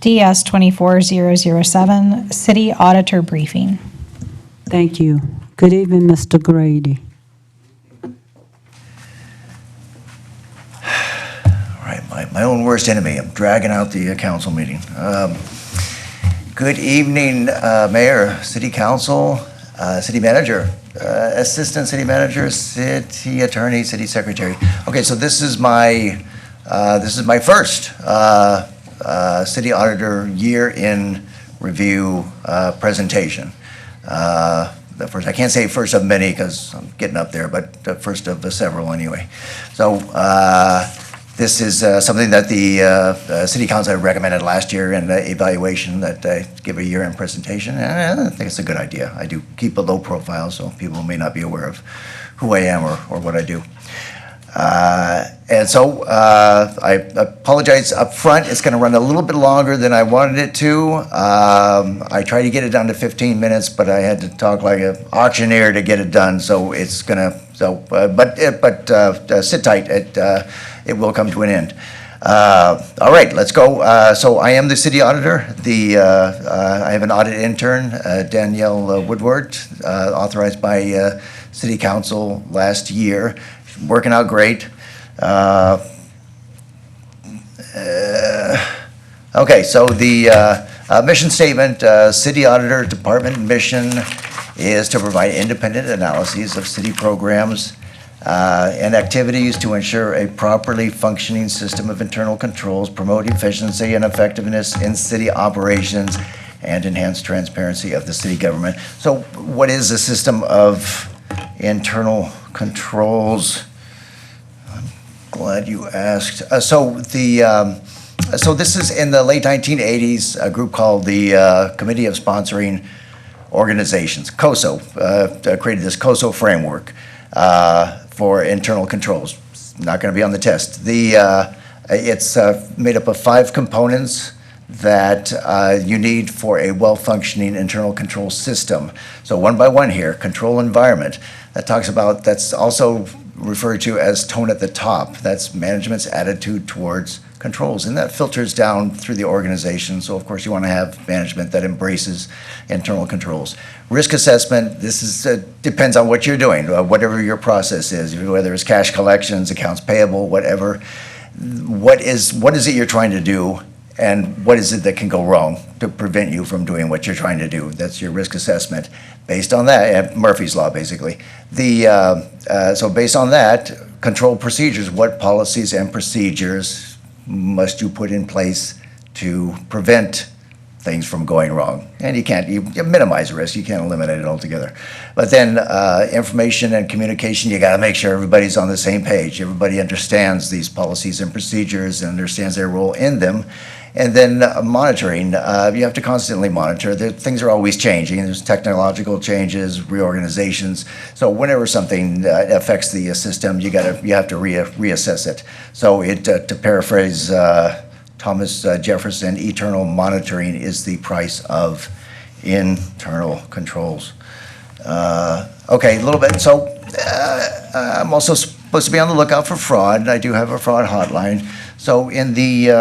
DS 24007, City Auditor Briefing. Thank you. Good evening, Mr. Grady. All right, my own worst enemy. I'm dragging out the council meeting. Good evening, Mayor, City Council, City Manager, Assistant City Manager, City Attorney, City Secretary. Okay, so this is my first City Auditor Year in Review presentation. The first, I can't say first of many because I'm getting up there, but the first of several anyway. So this is something that the City Council recommended last year in the evaluation, that I give a year-end presentation, and I think it's a good idea. I do keep a low profile so people may not be aware of who I am or what I do. And so I apologize up front. It's going to run a little bit longer than I wanted it to. I tried to get it down to 15 minutes, but I had to talk like an auctioneer to get it done. So it's going to, sit tight. It will come to an end. All right, let's go. So I am the city auditor. I have an audit intern, Danielle Woodward, authorized by City Council last year. Working out great. Okay, so the mission statement, City Auditor Department mission is to provide independent analyses of city programs and activities to ensure a properly functioning system of internal controls, promote efficiency and effectiveness in city operations, and enhance transparency of the city government. So what is a system of internal controls? I'm glad you asked. So this is in the late 1980s, a group called the Committee of Sponsoring Organizations, COSO, created this COSO framework for internal controls. It's not going to be on the test. It's made up of 5 components that you need for a well-functioning internal control system. So one by one here, control environment. That's also referred to as tone at the top. That's management's attitude towards controls, and that filters down through the organization. So of course you want to have management that embraces internal controls. Risk assessment, this depends on what you're doing, whatever your process is, whether it's cash collections, accounts payable, whatever. What is it you're trying to do, and what is it that can go wrong to prevent you from doing what you're trying to do? That's your risk assessment. Based on that, Murphy's Law, basically. So based on that, control procedures, what policies and procedures must you put in place to prevent things from going wrong? And you minimize risk, you can't eliminate it altogether. But then information and communication, you gotta make sure everybody's on the same page. Everybody understands these policies and procedures and understands their role in them. And then monitoring, you have to constantly monitor. Things are always changing. There's technological changes, reorganizations. So whenever something affects the system, you have to reassess it. So to paraphrase Thomas Jefferson, eternal monitoring is the price of internal controls. Okay, a little bit. So I'm also supposed to be on the lookout for fraud, and I do have a fraud hotline. So in the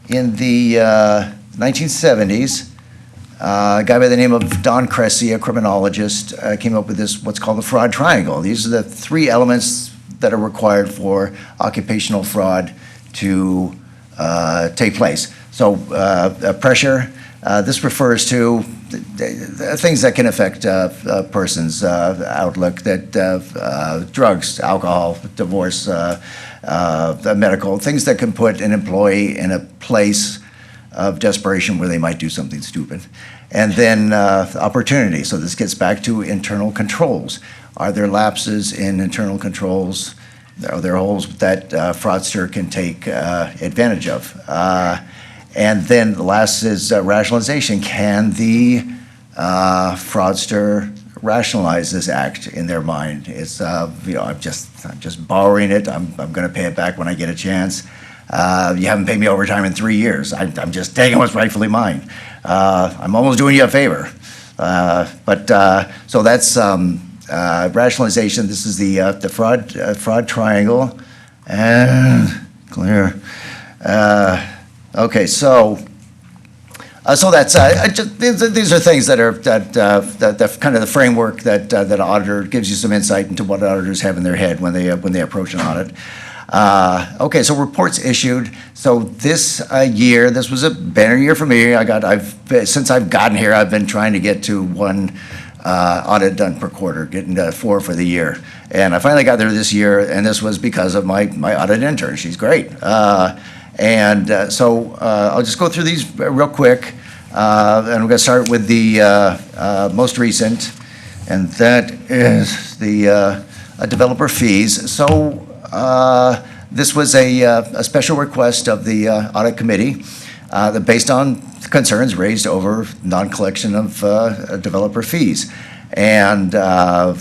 1970s, a guy by the name of Don Cressy, a criminologist, came up with what's called the fraud triangle. These are the 3 elements that are required for occupational fraud to take place. So pressure, this refers to things that can affect a person's outlook, drugs, alcohol, divorce, medical, things that can put an employee in a place of desperation where they might do something stupid. And then opportunity. So this gets back to internal controls. Are there lapses in internal controls? Are there holes that fraudster can take advantage of? And then the last is rationalization. Can the fraudster rationalize this act in their mind? It's I'm just borrowing it. I'm going to pay it back when I get a chance. You haven't paid me overtime in 3 years. I'm just taking what's rightfully mine. I'm almost doing you a favor. So that's rationalization. This is the fraud triangle, and clear. Okay, so that's these are things that are that kind of the framework that auditor gives you some insight into what auditors have in their head when they approach an audit. Okay, so reports issued. So this year, this was a banner year for me. Since I've gotten here, I've been trying to get to 1 audit done per quarter, getting to 4 for the year. And I finally got there this year, and this was because of my audit intern. She's great. So I'll just go through these real quick. And we're going to start with the most recent, and that is the developer fees. So this was a special request of the audit committee that based on concerns raised over non-collection of developer fees. And the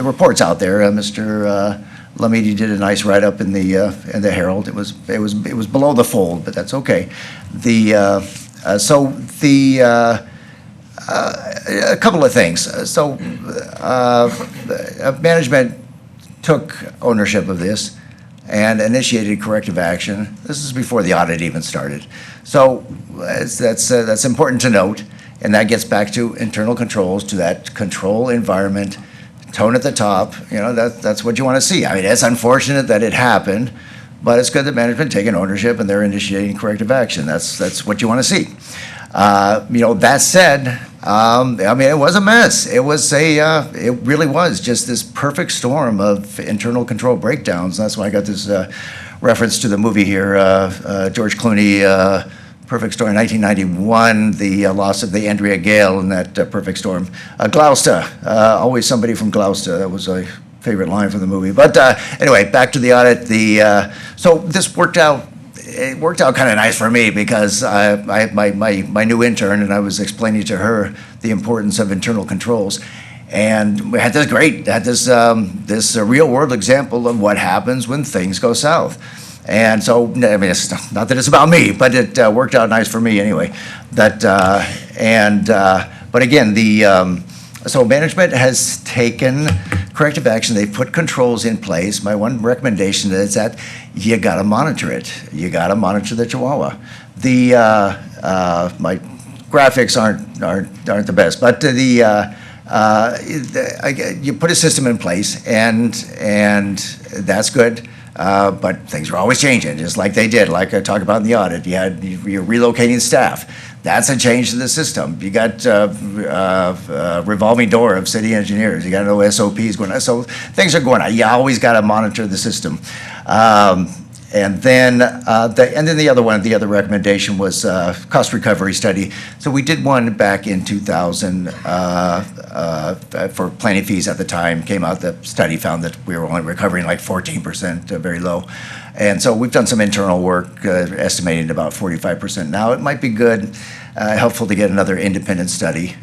report's out there. Mr. Lamidi did a nice write-up in the Herald. It was below the fold, but that's okay. A couple of things. So management took ownership of this and initiated corrective action. This is before the audit even started. So that's important to note, and that gets back to internal controls, to that control environment, tone at the top. That's what you want to see. I mean, it's unfortunate that it happened, but it's good that management taking ownership and they're initiating corrective action. That's what you want to see. That said, it was a mess. It really was just this perfect storm of internal control breakdowns. That's why I got this reference to the movie here, George Clooney, Perfect Storm, 1991, the loss of the Andrea Gale in that Perfect Storm. Gloucester, always somebody from Gloucester. That was a favorite line from the movie. But anyway, back to the audit. So this worked out. It worked out kind of nice for me because I had my new intern, and I was explaining to her the importance of internal controls. And we had this this real world example of what happens when things go south. And so, I mean, it's not that it's about me, but it worked out nice for me anyway. But again, so management has taken corrective action. They've put controls in place. My one recommendation is that you got to monitor it. You got to monitor the Chihuahua. My graphics aren't the best, but you put a system in place, and that's good. But things are always changing, just like they did, like I talked about in the audit. You're relocating staff. That's a change to the system. You got revolving door of city engineers. You got no SOPs going on. So things are going on. You always got to monitor the system. And then the other recommendation was cost recovery study. So we did one back in 2000 for planning fees at the time. Came out, the study found that we were only recovering like 14%, very low. And so we've done some internal work estimating about 45%. Now it might be good, helpful to get another independent study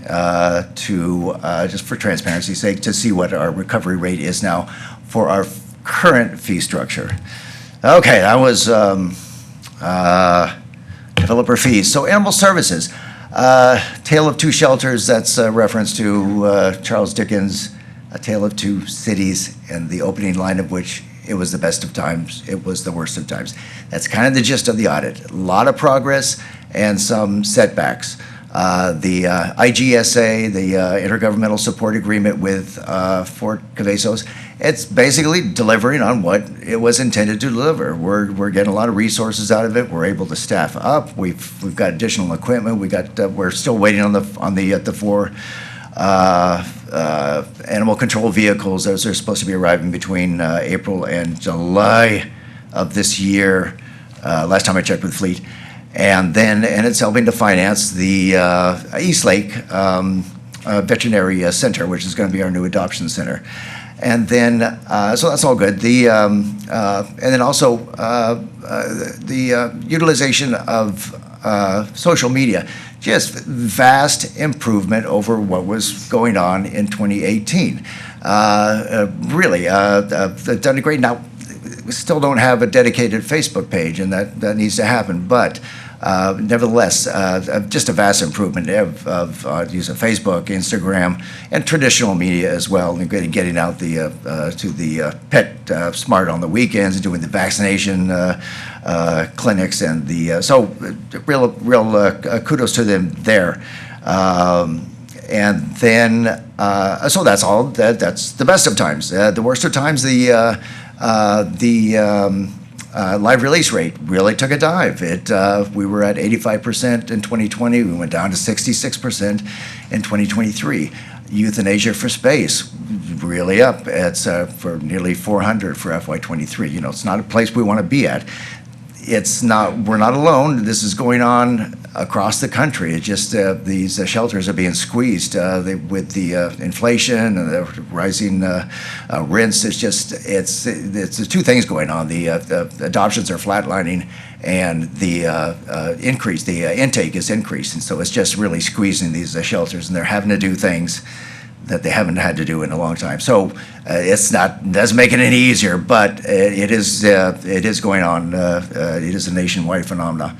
just for transparency's sake, to see what our recovery rate is now for our current fee structure. Okay, that was developer fees. So animal services, Tale of Two Shelters, that's a reference to Charles Dickens' A Tale of Two Cities, and the opening line of which, it was the best of times, it was the worst of times. That's kind of the gist of the audit. A lot of progress and some setbacks. The IGSA, the Intergovernmental Support Agreement with Fort Cavazos, it's basically delivering on what it was intended to deliver. We're getting a lot of resources out of it. We're able to staff up. We've got additional equipment. We're still waiting on the 4 animal control vehicles. Those are supposed to be arriving between April and July of this year. Last time I checked with Fleet. And it's helping to finance the East Lake Veterinary Center, which is going to be our new adoption center. And then, so that's all good. And then also the utilization of social media, just vast improvement over what was going on in 2018. Really, they've done great. Now, we still don't have a dedicated Facebook page, and that needs to happen. But nevertheless, just a vast improvement of use of Facebook, Instagram, and traditional media as well, and getting out to the pet smart on the weekends, and doing the vaccination clinics, and so real kudos to them there. And then, so that's all. That's the best of times. The worst of times, the live release rate really took a dive. We were at 85% in 2020. We went down to 66% in 2023. Euthanasia for space, really up. It's for nearly 400 for FY23. It's not a place we want to be at. We're not alone. This is going on across the country. It's just these shelters are being squeezed with the inflation and the rising rents. It's two things going on. The adoptions are flatlining, and the intake is increasing. So it's just really squeezing these shelters, and they're having to do things that they haven't had to do in a long time. So doesn't make it any easier, but it is going on. It is a nationwide phenomenon.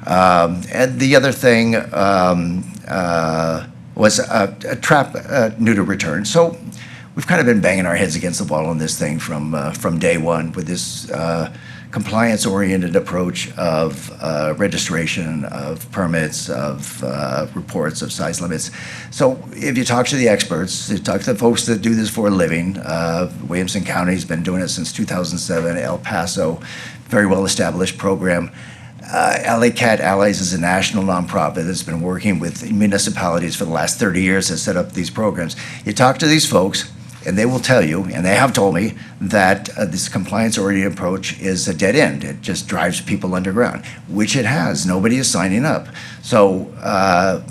And the other thing was a trap neuter return. So we've kind of been banging our heads against the wall on this thing from day one with this compliance-oriented approach of registration, of permits, of reports, of size limits. So if you talk to the experts, you talk to the folks that do this for a living, Williamson County's been doing it since 2007, El Paso, very well-established program. LA Cat Allies is a national nonprofit that's been working with municipalities for the last 30 years to set up these programs. You talk to these folks, and they will tell you, and they have told me, that this compliance-oriented approach is a dead end. It just drives people underground, which it has. Nobody is signing up. So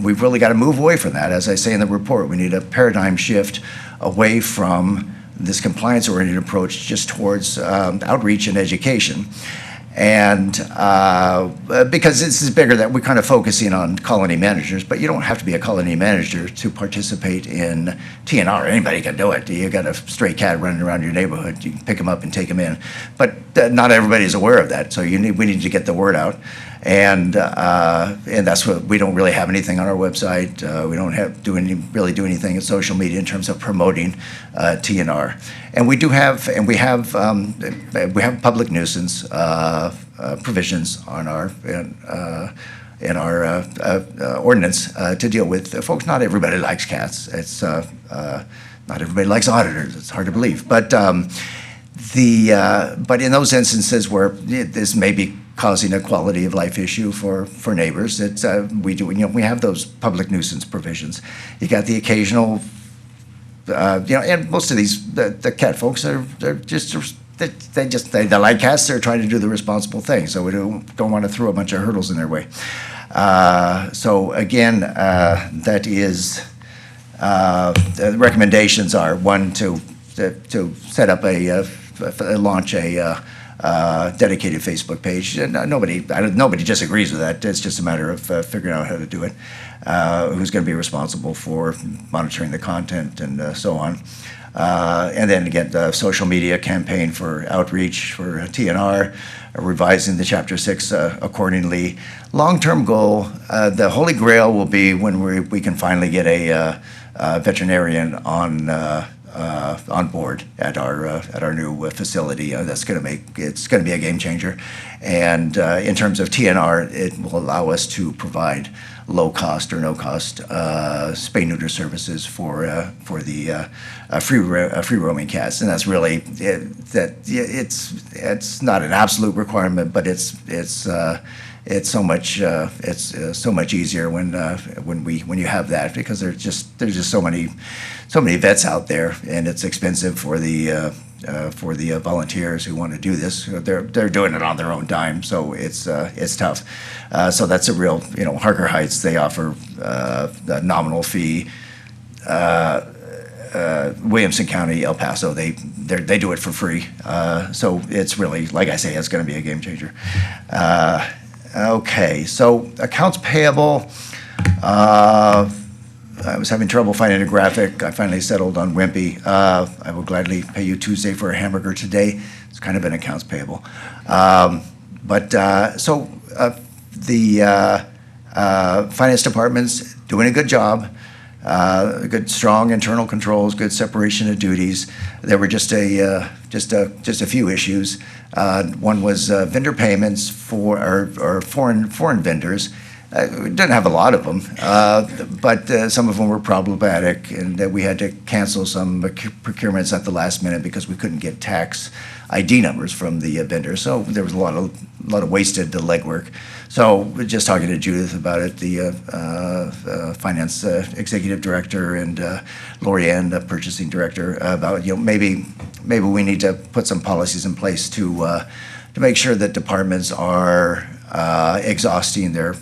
we've really got to move away from that. As I say in the report, we need a paradigm shift away from this compliance-oriented approach just towards outreach and education. And because this is bigger, that we're kind of focusing on colony managers, but you don't have to be a colony manager to participate in TNR. Anybody can do it. You got a stray cat running around your neighborhood, you can pick them up and take them in. But not everybody's aware of that, so we need to get the word out. And that's what, we don't really have anything on our website. We don't really do anything in social media in terms of promoting TNR. And we have public nuisance provisions on our in our ordinance to deal with folks. Not everybody likes cats. It's not everybody likes auditors. It's hard to believe, but but in those instances where this may be causing a quality of life issue for neighbors, we have those public nuisance provisions. You got the occasional, and most of these the cat folks they're just. They like cats. They're trying to do the responsible thing, so we don't want to throw a bunch of hurdles in their way. So again, that is the recommendations are one to set up launch a dedicated Facebook page. And nobody disagrees with that. It's just a matter of figuring out how to do it. Who's going to be responsible for monitoring the content and so on. And then again, the social media campaign for outreach for TNR, revising the Chapter 6 accordingly. Long-term goal, the holy grail will be when we can finally get a veterinarian on board at our new facility. It's going to be a game changer. And in terms of TNR, it will allow us to provide low cost or no cost spay neuter services for the free roaming cats, and that's really it's not an absolute requirement, but it's so much easier when you have that, because there's just so many vets out there, and it's expensive for the volunteers who want to do this. They're doing it on their own dime, so it's tough. So that's a real, Harker Heights, they offer a nominal fee. Williamson County, El Paso, they do it for free. So it's really, like I say, it's going to be a game changer. Okay, so accounts payable. I was having trouble finding a graphic. I finally settled on Wimpy. I will gladly pay you Tuesday for a hamburger today. It's kind of an accounts payable. The finance department's doing a good job. Good, strong internal controls, good separation of duties. There were just a few issues. One was vendor payments for foreign vendors. We didn't have a lot of them, but some of them were problematic, and we had to cancel some procurements at the last minute because we couldn't get tax ID numbers from the vendors. So there was a lot of wasted legwork. So just talking to Judith about it, the finance executive director, and Lori Ann, the purchasing director, about maybe we need to put some policies in place to make sure that departments are exhausting their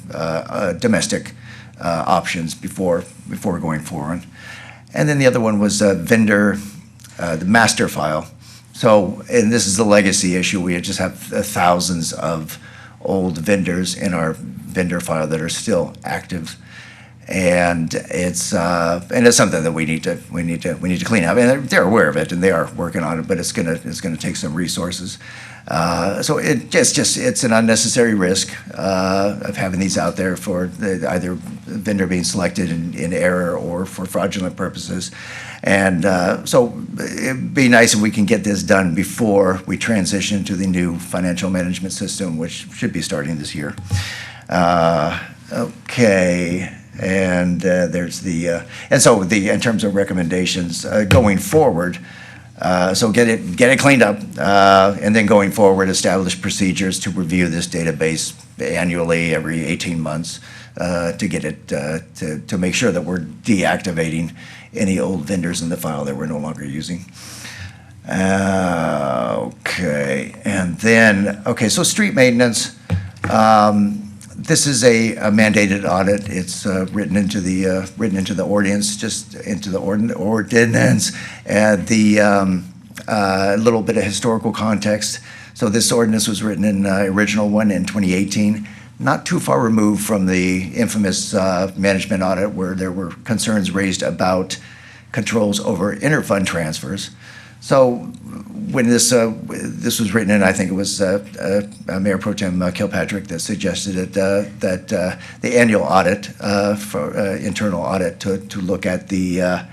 domestic options before going forward. And then the other one was vendor, the master file. So, and this is the legacy issue. We just have thousands of old vendors in our vendor file that are still active, and it's something that we need to clean up. And they're aware of it, and they are working on it. But it's gonna take some resources. So it's an unnecessary risk of having these out there for either vendor being selected in error or for fraudulent purposes. And so it'd be nice if we can get this done before we transition to the new financial management system, which should be starting this year. Okay, and there's the in terms of recommendations going forward. So get it cleaned up, and then going forward, establish procedures to review this database annually, every 18 months, to get it to make sure that we're deactivating any old vendors in the file that we're no longer using. Okay, and then so street maintenance. This is a mandated audit. It's written into the ordinance, just into the ordinance, and the little bit of historical context. So this ordinance was written in, original one in 2018, not too far removed from the infamous management audit where there were concerns raised about controls over interfund transfers. So when this was written in, I think it was Mayor Pro Tem Kilpatrick that suggested it, that the annual audit, for internal audit to look at the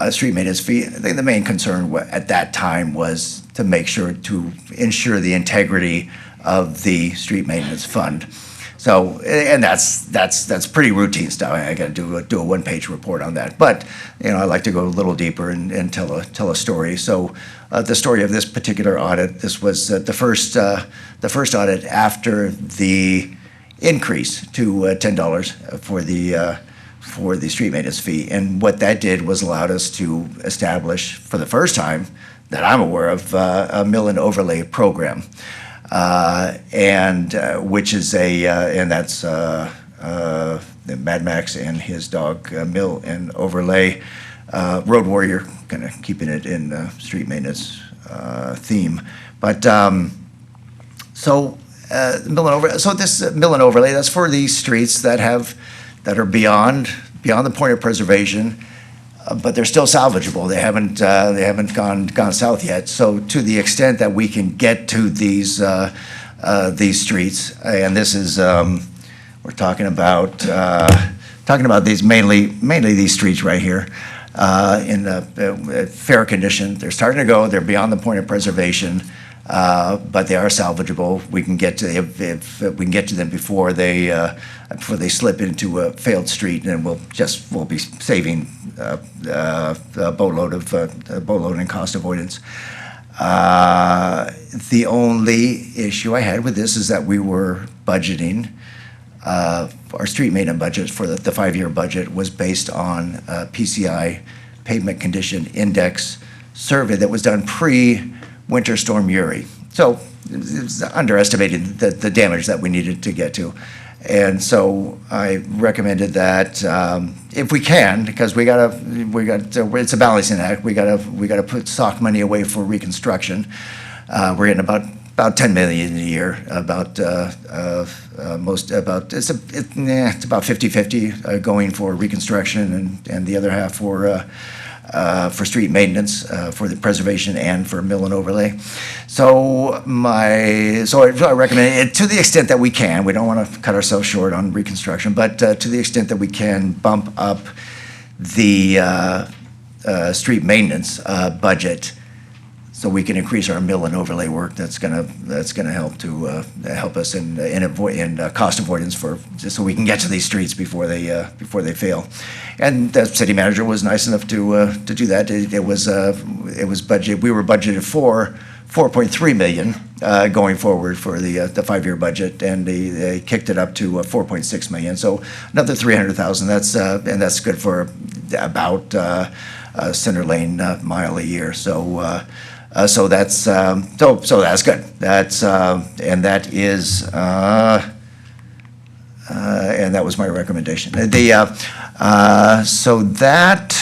street maintenance fee. I think the main concern at that time was to make sure to ensure the integrity of the street maintenance fund. So, and that's pretty routine stuff. I got to do a one-page report on that. But I like to go a little deeper and tell a story. So, the story of this particular audit. This was the first audit after the increase to $10 for the street maintenance fee. And what that did was allowed us to establish, for the first time that I'm aware of, a mill and overlay program. Which is and that's Mad Max and his dog Mill and Overlay, Road Warrior, kind of keeping it in street maintenance theme. But so Mill and Overlay. So this Mill and Overlay, that's for these streets that are beyond the point of preservation. But they're still salvageable. They haven't gone south yet. So to the extent that we can get to these streets, and this is we're talking about these mainly these streets right here in fair condition. They're starting to go. They're beyond the point of preservation, but they are salvageable. We can get to if we can get to them before they slip into a failed street, and we'll be saving a boatload in cost avoidance. The only issue I had with this is that we were budgeting, our street maintenance budget for the 5-year budget was based on PCI pavement condition index survey that was done pre-Winter Storm Uri. So it was underestimating the damage that we needed to get to. And so I recommended that if we can, because it's a balancing act. We gotta put sock money away for reconstruction. We're getting about $10 million a year. It's about 50-50 going for reconstruction and the other half for street maintenance, for the preservation and for mill and overlay. So I recommend it to the extent that we can. We don't want to cut ourselves short on reconstruction, but to the extent that we can bump up the street maintenance budget so we can increase our mill and overlay work. That's gonna help to help us in cost avoidance just so we can get to these streets before they fail. And the city manager was nice enough to do that. It was budgeted. We were budgeted for $4.3 million going forward for the 5-year budget, and they kicked it up to $4.6 million. So another $300,000. That's good for about center lane mile a year. So that's that's good. And that was my recommendation. So that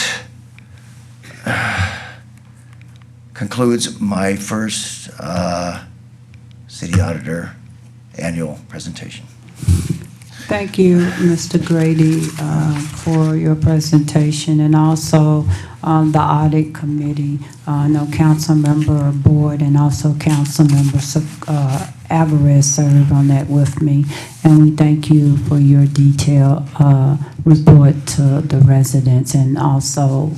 concludes my first city auditor annual presentation. Thank you, Mr. Grady, for your presentation, and also the audit committee. I know Councilmember Boyd and also Councilmember Alvarez served on that with me, and we thank you for your detailed report to the residents and also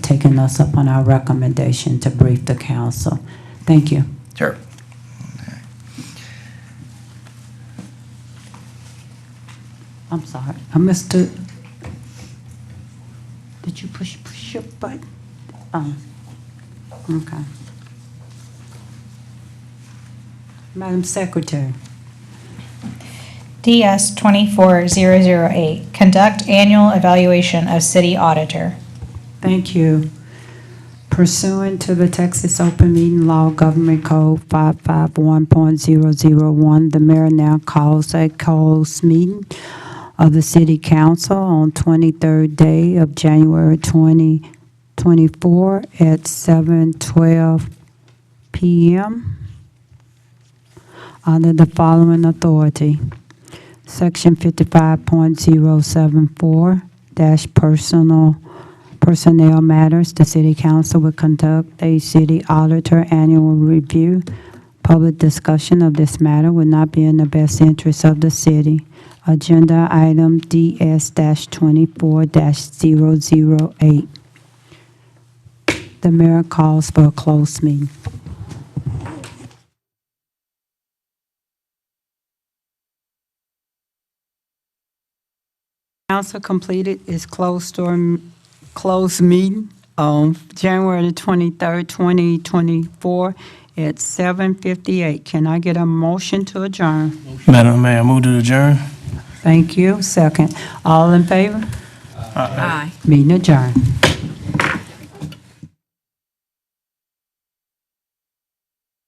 taking us up on our recommendation to brief the council. Thank you. Sure. I'm sorry. Mr. Did you push your button? Okay. Madam Secretary. DS 24008, conduct annual evaluation of city auditor. Thank you. Pursuant to the Texas Open Meeting Law, Government Code 551.001, the mayor now calls a closed meeting of the City Council on 23rd day of January 2024 at 7:12 p.m. under the following authority. Section 55.074 personnel matters. The city council will conduct a city auditor annual review. Public discussion of this matter would not be in the best interest of the city. Agenda item DS-24-008. The mayor calls for a closed meeting. Council completed its closed meeting on January the 23rd, 2024 at 7:58. Can I get a motion to adjourn? Madam Mayor, move to adjourn. Thank you. Second. All in favor? Aye. Meeting adjourned.